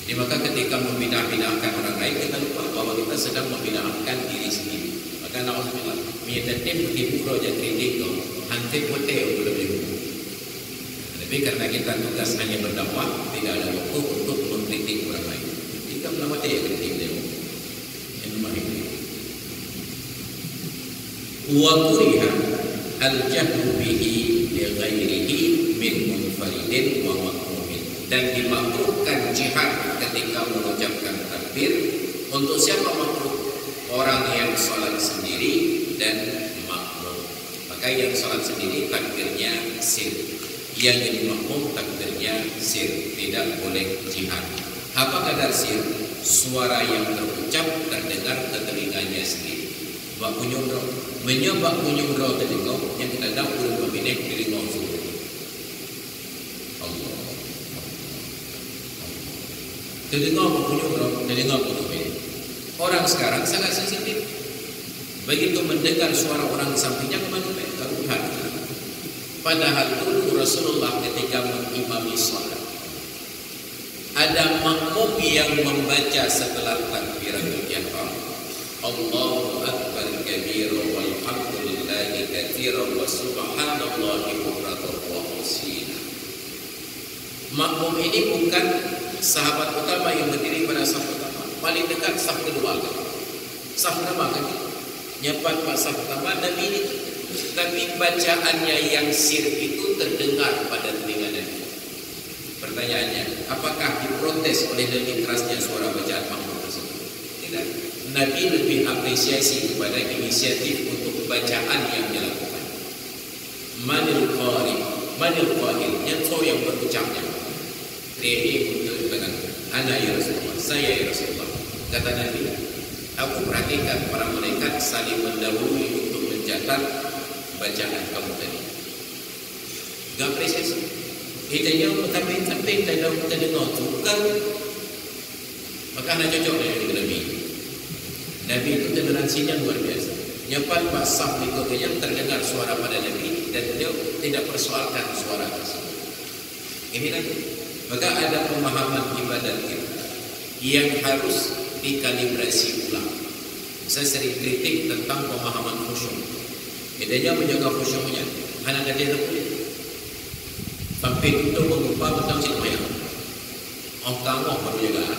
Jadi maka ketika membidah-bidahkan orang lain, kita lupa bahwa kita sedang membidahkan diri sendiri. Maka na'udzubillah, menyatakan begitu roja kritik kau, hantik hotel lebih. Tapi karena kita tugas hanya berdakwah, tidak ada waktu untuk mengkritik orang lain. Jika belum ada yang kritik dia, yang nomor ini. Wa kuriha al-jahru bihi li ghairihi min munfaridin wa makruhin. Dan dimakruhkan jihad ketika mengucapkan takbir untuk siapa makruh? Orang yang salat sendiri dan makmum. Maka yang salat sendiri takbirnya sir, yang jadi makmum takbirnya sir, tidak boleh jihad. Apa kadar sir? Suara yang terucap terdengar ke telinganya sendiri. Bak kunyum roh, menyebab kunyum roh telinga yang kita tahu belum memilih diri nafsu. Allah. Telinga bak kunyum roh, telinga kunyum. Orang sekarang sangat sensitif. Begitu mendengar suara orang di sampingnya kemana keruhan. Padahal dulu Rasulullah ketika mengimami salat, ada makmum yang membaca setelah takbiratul ihram, Allahu akbar kabira walhamdulillahi katsiran wa subhanallahi bukratan wa asila. Makmum ini bukan sahabat utama yang berdiri pada saf utama, paling dekat saf kedua. Saf pertama kan nyepat pas saf pertama Nabi ini, tapi bacaannya yang sir itu terdengar pada telinga Nabi. Pertanyaannya, apakah diprotes oleh Nabi kerasnya suara bacaan makmum tersebut? Tidak. Nabi lebih apresiasi kepada inisiatif untuk bacaan yang dilakukan. Manil qari, manil qail, nyanto yang berucapnya. Ini untuk dengan ana ya Rasulullah, saya ya Rasulullah. Kata Nabi, aku perhatikan para malaikat saling mendahului untuk mencatat bacaan kamu tadi. Gak apresiasi. Hidayah tapi dalam telinga tukar. Maka nak cocok dengan Nabi. Nabi itu toleransinya luar biasa. Nyepat pasaf yang terdengar suara pada Nabi dan beliau tidak persoalkan suara tersebut. Ini lagi. Maka ada pemahaman ibadat kita yang harus dikalibrasi ulang. Saya sering kritik tentang pemahaman khusyuk. Bedanya menjaga khusyuknya. Anak gadis boleh. Sampai itu mengubah tentang semuanya. Orang perlu juga.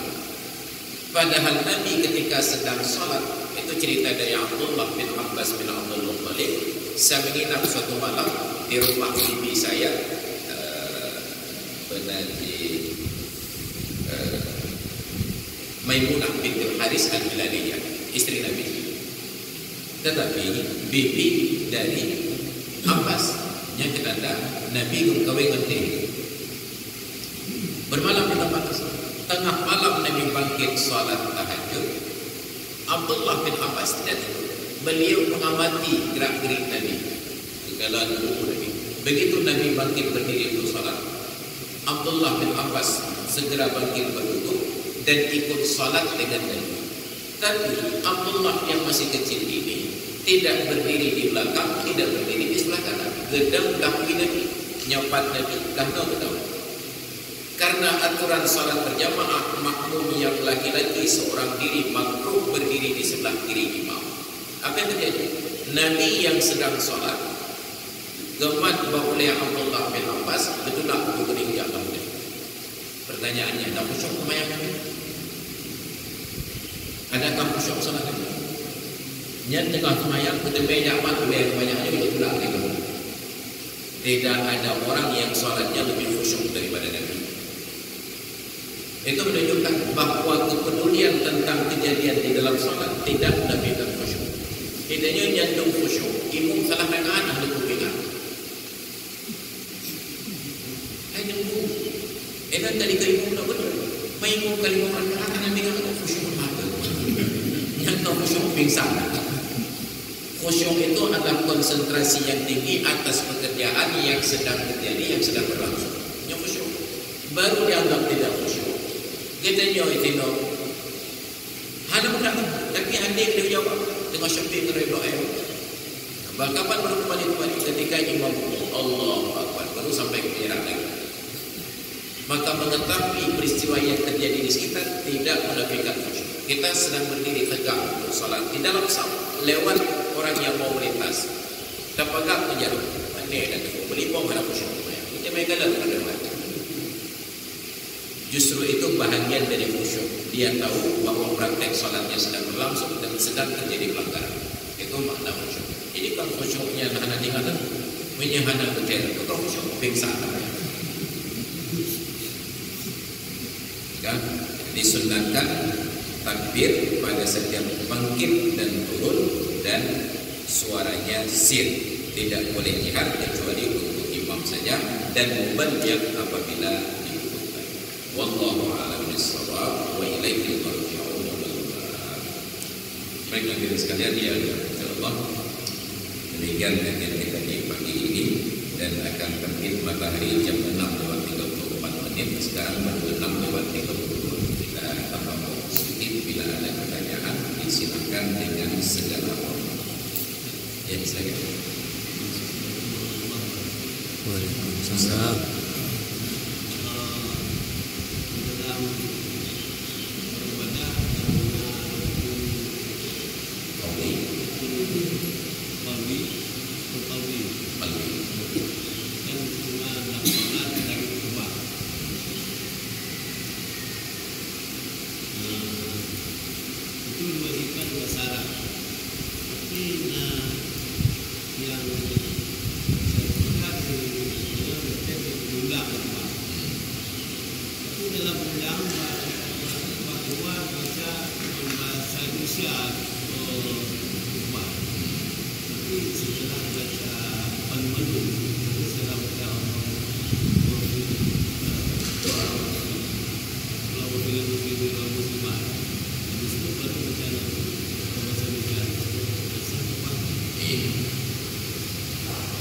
Padahal Nabi ketika sedang salat, itu cerita dari Abdullah bin Abbas bin Abdul Muttalib. Saya menginap suatu malam di rumah bibi saya, di Maimunah binti Haris al-Hilaliyah, istri Nabi. Tetapi bibi dari Abbas yang ketanda Nabi kawin nanti bermalam di tempat tersebut. Tengah malam Nabi bangkit salat tahajud. Abdullah bin Abbas tidak tidur. Beliau mengamati gerak-gerik Nabi, segala tubuh Nabi. Begitu Nabi bangkit berdiri untuk salat, Abdullah bin Abbas segera bangkit berwudu dan ikut salat dengan Nabi. Tapi Abdullah yang masih kecil ini tidak berdiri di belakang, tidak berdiri di sebelah kanan. Gedang kaki Nabi, nyapat Nabi, tahu. Karena aturan salat berjamaah, makmum yang laki-laki seorang diri makruh berdiri di sebelah kiri imam. Apa yang terjadi? Nabi yang sedang salat gemat oleh Abdullah bin Abbas, betullah berdiri di atas Nabi. Pertanyaannya, tak khusyuk kemayang? Adakah khusyuk salat itu? Yang tengah kemayang, ketemanya amat boleh kebanyakannya boleh pulang lagi. Tidak ada orang yang salatnya lebih khusyuk daripada Nabi. Itu menunjukkan bahawa kepedulian tentang kejadian di dalam salat tidak menambahkan khusyuk. Tidaknya jantung khusyuk, imam salah rakaat ahli kupingan. Nunggu. Dan tadi ke imam tak betul. Imam kali orang rakaat Nabi kan khusyuk mata. Yang tak khusyuk pingsan. Khusyuk itu adalah konsentrasi yang tinggi atas pekerjaan yang sedang terjadi, yang sedang berlangsung. Yang khusyuk. Baru dianggap tidak khusyuk. Kita nyoy tino. Hana mudah, tapi adik dia jawab dengan syafir redha air. Kapan baru kembali ketika imam Allah Akbar baru sampai ke Irak lagi. Maka mengetahui peristiwa yang terjadi di sekitar tidak menafikan khusyuk. Kita sedang berdiri tegak untuk salat di dalam saf, lewat orang yang mau melintas. Terpegang menjarum. Ini dan melipong ada khusyuk. Kita mereka dalam lewat. Justru itu bahagian dari khusyuk. Dia tahu bahawa praktek salatnya sedang berlangsung dan sedang terjadi pelanggaran. Itu makna khusyuk. Jadi kalau khusyuknya anak-anak tinggal menyehana betul, itu khusyuk pingsan. Kan disunatkan takbir pada setiap bangkit dan turun dan suaranya sir, tidak boleh jihar kecuali untuk imam saja dan mubaligh apabila dibutuhkan. Wallahu a'lam bishawab wa ilaihi marji'un. Baiklah hadirin sekalian, ya insyaallah demikian kajian kita di pagi ini, dan akan terbit matahari jam 6:34. Sekarang baru 6:32. Kita tambah sedikit, bila ada pertanyaan disilakan dengan segala hormat. Ya, silakan. Waalaikumsalam.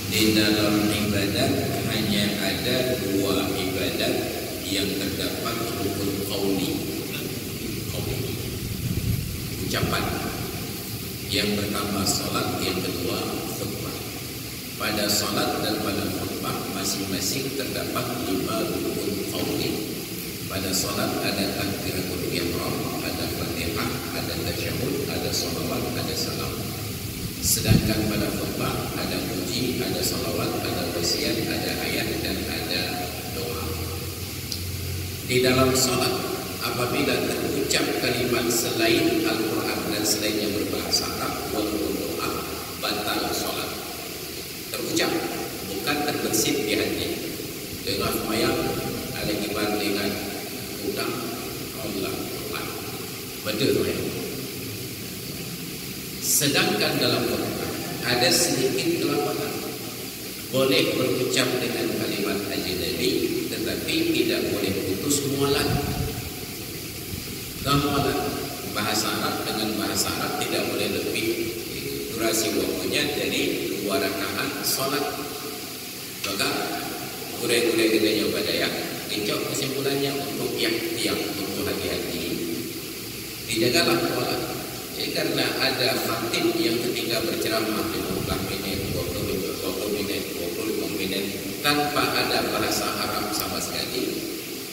Di dalam ibadat hanya ada dua ibadat yang terdapat rukun qauli, ucapan. Yang pertama salat, yang kedua khutbah. Pada salat dan pada khutbah masing-masing terdapat 5 rukun qauli. Pada salat ada takbiratul ihram, ada Fatihah, ada tasyahud, ada shalawat, ada salam. Sedangkan pada khutbah ada puji, ada salawat, ada wasiat, ada ayat dan ada doa. Di dalam salat apabila terucap kalimat selain Al-Quran dan selain yang berbahasa Arab walaupun doa, batal salat. Terucap, bukan terbersit di hati. Dengan mayang ada kibar dengan utang Allah Allah. Betul ya. Sedangkan dalam khutbah ada sedikit kelapangan. Boleh berucap dengan kalimat ajnabi, tetapi tidak boleh putus mualat. Mualat bahasa Arab dengan bahasa Arab tidak boleh lebih durasi waktunya dari 2 rakaat salat. Maka gure-gure gedenya badaya, incok kesimpulannya untuk yang untuk hati-hati. Dijagalah mualat. Karena ada khatib yang ketika berceramah 15 menit, 20 menit, 25 menit tanpa ada bahasa Arab sama sekali.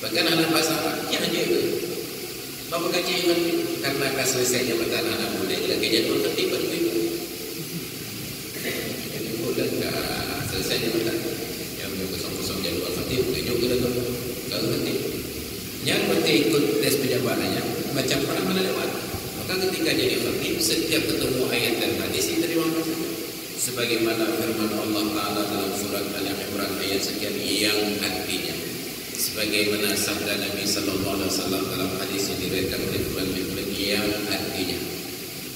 Bahkan ada bahasa Arabnya aja itu. Bapak kajian karena selesai jabatan anak muda lagi jadwal khatib itu. Jadi mudah enggak selesai jabatan. Yang kosong-kosong jadwal khatib, tunjuk ke dalam khatib. kita ikut tes penjabarannya, baca Quran mana lewat. Maka ketika jadi khatib, setiap ketemu ayat dan hadis itu terima kasih. Sebagaimana firman Allah Ta'ala dalam surat Al-Imran ayat sekian yang artinya, sebagaimana sabda Nabi Sallallahu Alaihi Wasallam dalam hadis yang diriwayatkan oleh Ibnu Hibban yang artinya.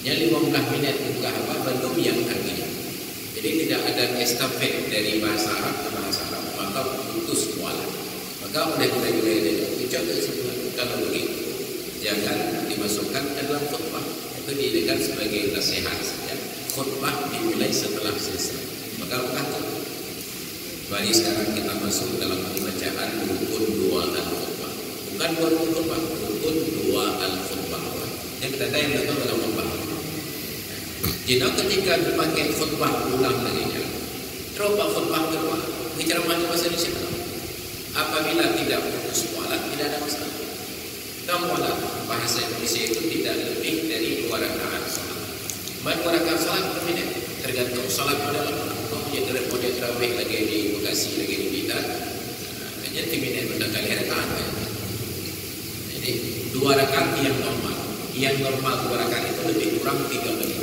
Yang 15 minit buka apa belum yang artinya. Jadi tidak ada estafet dari bahasa Arab ke bahasa Arab, maka putus mualah. Maka oleh kita juga ucap kesimpulan kalau begitu jangan dimasukkan ke dalam khutbah. Itu dijadikan sebagai nasihat saja. Khutbah dimulai setelah selesai. Maka kata mari sekarang kita masuk dalam pembacaan rukun 2 al-khutbah. Bukan rukun khutbah, rukun 2 al-khutbah. Yang kita yang datang dalam khutbah. Jadi ketika dipakai khutbah ulang lagi, coba khutbah kedua, ini ceramahnya bahasa Indonesia. Apabila tidak putus mualah, tidak ada masalah. Dan mualah bahasa Indonesia itu tidak lebih dari 2 rakaat salat. 2 rakaat salat berbeda, tergantung salat pada model terawih lagi di Bekasi, lagi di Blitar. Hanya timnya pada kali rakaat. Jadi 2 rakaat yang normal. Yang normal 2 rakaat itu lebih kurang 3 menit.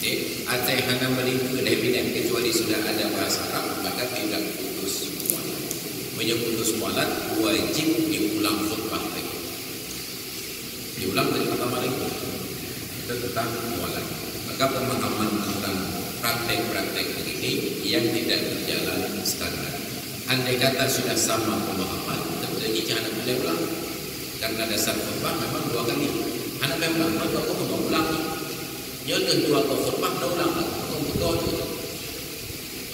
Jadi aceh hanya menipu evident kecuali sudah ada bahasa Arab, maka tidak putus mualat. Putus mualat wajib diulang khutbah lagi. Diulang dari pertama lagi. Itu tentang mualat. Maka pemahaman tentang praktek-praktek ini yang tidak berjalan standar. Andai kata sudah sama pemahaman, tentunya jangan boleh ulang. Karena dasar khutbah memang 2 kali. Anak memang maka aku mau ulang. Yang kedua kau khutbah dah ulang kau betul.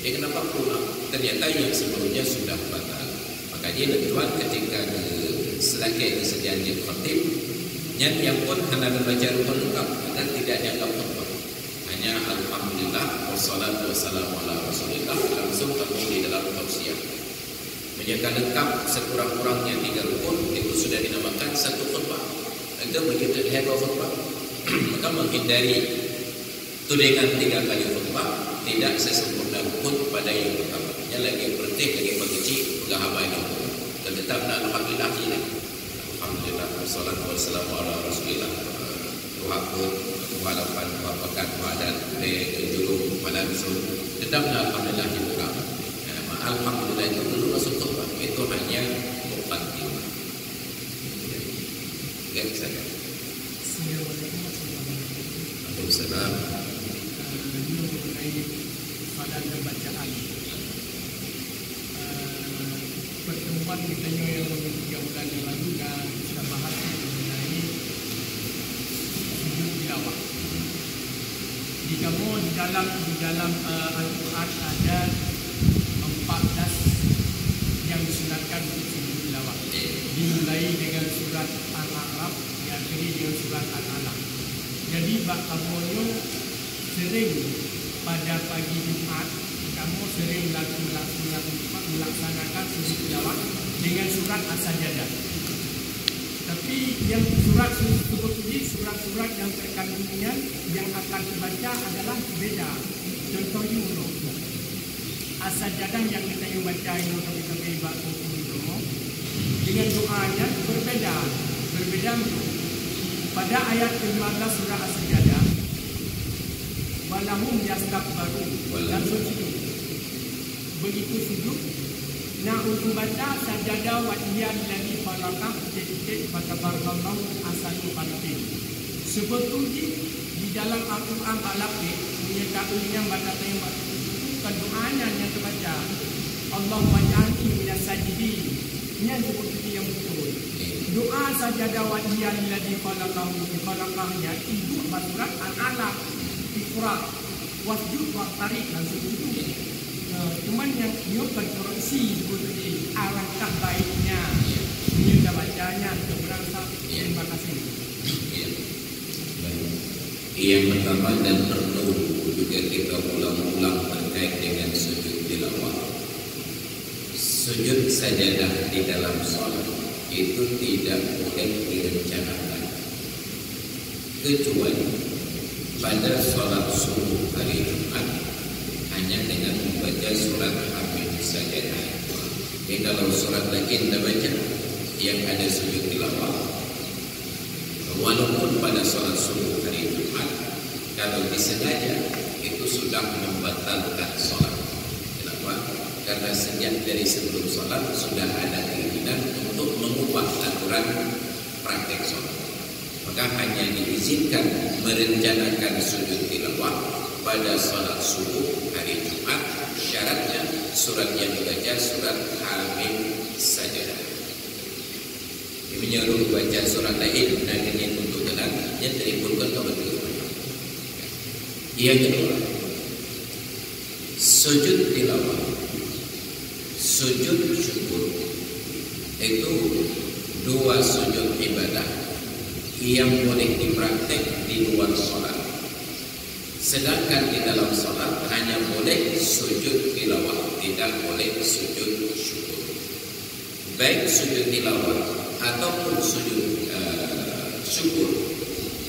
Jadi kenapa ulang? Ternyata yang sebelumnya sudah batal. Makanya tuan ketika selagi kesediaan jadi khatib, yang pun hanya membaca rukun lengkap dan tidak dianggap khutbah. Hanya alhamdulillah wassalatu wassalamu ala rasulillah langsung terjadi di dalam tausiah. Menjaga lengkap sekurang-kurangnya 3 rukun itu sudah dinamakan satu khutbah. Dan begitu dihadap khutbah, maka menghindari tudingan 3 kali khutbah tidak sesempurna rukun pada yang pertama. Yang lagi berhenti, lagi mengecik, bergahabai ini. Dan tetaplah alhamdulillah ini. Alhamdulillah wassalatu wassalamu ala rasulillah. Ruhakun, walaupun wapakan wadan, jurung, walansun. Tetaplah alhamdulillah dibuka. Alhamdulillah itu belum masuk khutbah. Itu hanya muqaddimah. Enggak bisa kan? Waalaikumsalam. Ini mengenai pada bacaan. Pertemuan kita yang 3 bulan yang lalu kita bahas mengenai sujud tilawah. Di dalam Al-Quran ada 14 yang disunatkan untuk sujud tilawah. Dimulai dengan surat Al-A'raf, diakhiri dengan surat Al-Alaq. Jadi kamu sering pada pagi Jumat kamu sering melaksanakan sujud tilawah dengan surat As-Sajdah. Tapi yang surat seperti surat yang terkandungnya yang akan dibaca adalah beda. Contohnya As-Sajdah yang kita baca untuk kita baca dengan doanya berbeda. Pada ayat ke-15 surah As-Sajdah, walahum yastakbaru dan sujud. Begitu sujud, nah untuk baca sajadah wajhiyan ladzi khalaqah titik fatabarkallahu ahsanul khaliqin. Sebetulnya di dalam Al-Quran Al-Laqi menyatakan baca tembak itu doanya yang terbaca Allah waj'alni minas sajidin. Ini yang seperti yang betul. Doa sajadah wajhiyan ladzi khalaqahnya itu surat Al-Alaq, Iqra, wasjud waqtarib dan sebagainya. Cuman yang nyuruh koreksi seperti alangkah baiknya kita bacanya seberapa. Terima kasih. Yang pertama dan perlu juga kita ulang-ulang terkait dengan sujud tilawah. Sujud sajadah di dalam salat itu tidak boleh direncanakan kecuali pada salat subuh hari Jumat hanya dengan membaca surat Hamid sajadah. Jadi kalau surat lagi tidak baca yang ada sujud tilawah. Walaupun pada sholat subuh hari Jumat, kalau disengaja itu sudah membatalkan sholat. Kenapa? Karena sejak dari sebelum sholat sudah ada keinginan untuk mengubah aturan praktek sholat. Maka hanya diizinkan merencanakan sujud tilawah pada sholat subuh hari Jumat. Syaratnya surat yang dibaca surat Hamim saja. Menyuruh baca surat lain dan ini untuk tenang yang terikutan kebetulan. Yang kedua, sujud tilawah, sujud syukur itu dua sujud ibadah yang boleh dipraktek di luar sholat. Sedangkan di dalam sholat hanya boleh sujud tilawah, tidak boleh sujud syukur. Baik sujud tilawah ataupun sujud syukur,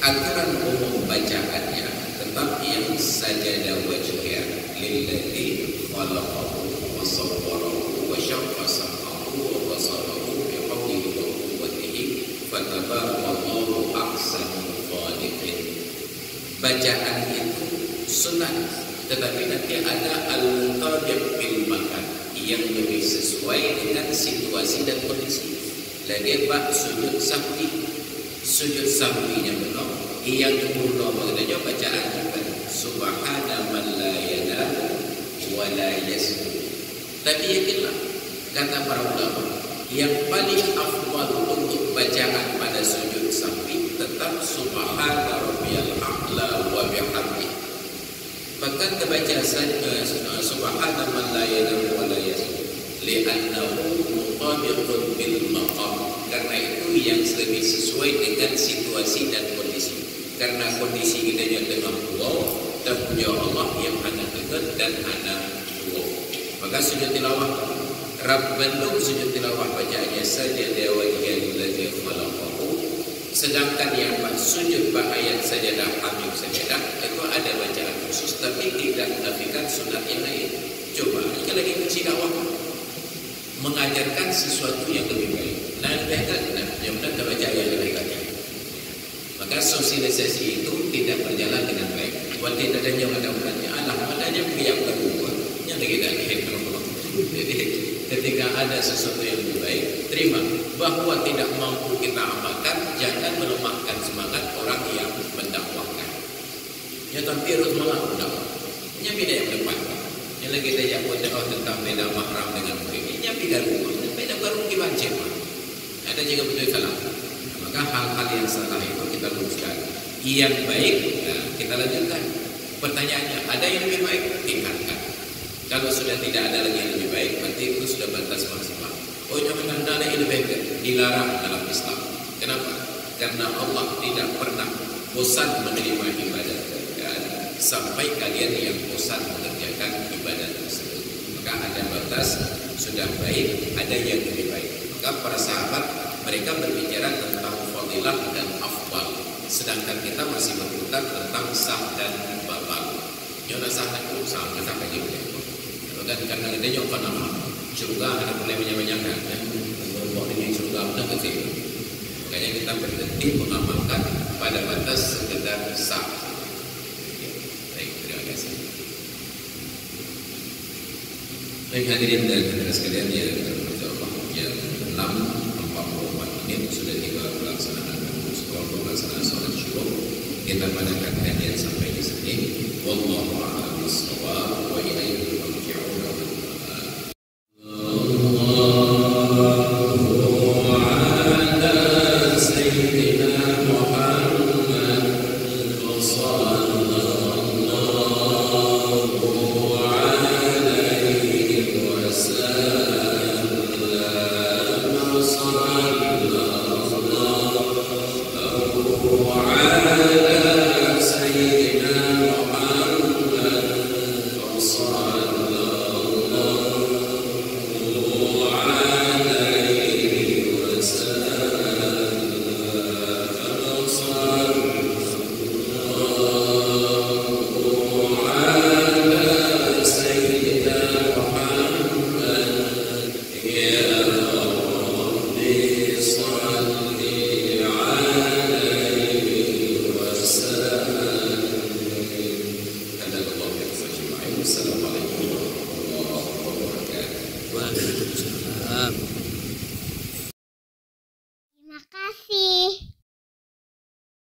aturan umum bacaannya tetap yang sajadah wajhiyah lillazi khalaqahu wa sawwarahu wa syaqqa sam'ahu wa basarahu bi hawlihi wa quwwatihi fatabarakallahu ahsanul khaliqin. Bacaan itu sunat, tetapi nanti ada al-muqaddam bil makan yang lebih sesuai dengan situasi dan kondisi. Lagi bab sujud sahwi, sujud sahwinya benar. Yang kedua bagaimana bacaan kita? Subhana man la yanamu wa la yasjud. Tapi yakinlah kata para ulama, yang paling afdal untuk bacaan pada sujud sahwi tetap subhana rabbiyal a'la wa bihamdihi. Bahkan terbaca subhana man la yanamu wa la yasjud li'annahu muqabiqun bil maqam, karena itu yang lebih sesuai dengan situasi dan kondisi. Karena kondisi kita yang tengah pulau dan punya Allah yang hanya dekat dan hanya pulau, maka sujud tilawah Rabbanum sujud tilawah bacaannya saja dewajiyah lillazi khalaqahu. Sedangkan yang sujud ayat sajadah hamim sajadah itu ada bacaan khusus, tapi tidak menafikan sunat yang lain. Coba kita lagi kunci dakwah mengajarkan sesuatu yang lebih baik. Nah, yang benar kita baca ayat yang lain. Maka sosialisasi itu tidak berjalan dengan baik. Buat tidak ada yang ada umatnya, Allah adanya pihak berubah. Yang tidak dihitungkan. Jadi ketika ada sesuatu yang lebih baik, terima. Bahwa tidak mampu kita amalkan, jangan melemahkan semangat orang yang mendakwahkan. Ya tapi harus malah mendakwah. Ini beda yang depan. Yang lagi kita yang mendakwah tentang beda mahram dengan murid. Ini beda rumah. Beda baru dibancing. Ada juga betul salah. Maka hal-hal yang salah itu kita luruskan. Yang baik, nah, kita lanjutkan. Pertanyaannya, ada yang lebih baik? Tingkatkan. Kalau sudah tidak ada lagi yang lebih baik, berarti itu sudah batas maksimal. Oh, jangan ada yang lebih baik. Dilarang dalam Islam. Kenapa? Karena Allah tidak pernah bosan menerima ibadah kalian sampai kalian yang bosan mengerjakan ibadah tersebut. Maka ada batas, sudah baik, ada yang lebih baik. Maka para sahabat mereka berbicara tentang fadilah dan afdal, sedangkan kita masih berputar tentang sah dan batal. Yang sah itu sama sampai gitu. Dan karena kita juga nama surga ada boleh banyak-banyakan ya. Bahwa ini surga benar kecil. Makanya kita berhenti mengamalkan pada batas sekedar sah. Baik, terima kasih. Baik hadirin dan hadirat sekalian yang berjawab yang 6:44 menit sudah tiba pelaksanaan pelaksanaan sholat syukur. Kita padakan kajian sampai di sini. Wallahu a'lam bishawab wa ilaihi marji'un. Allahu ala sayyidina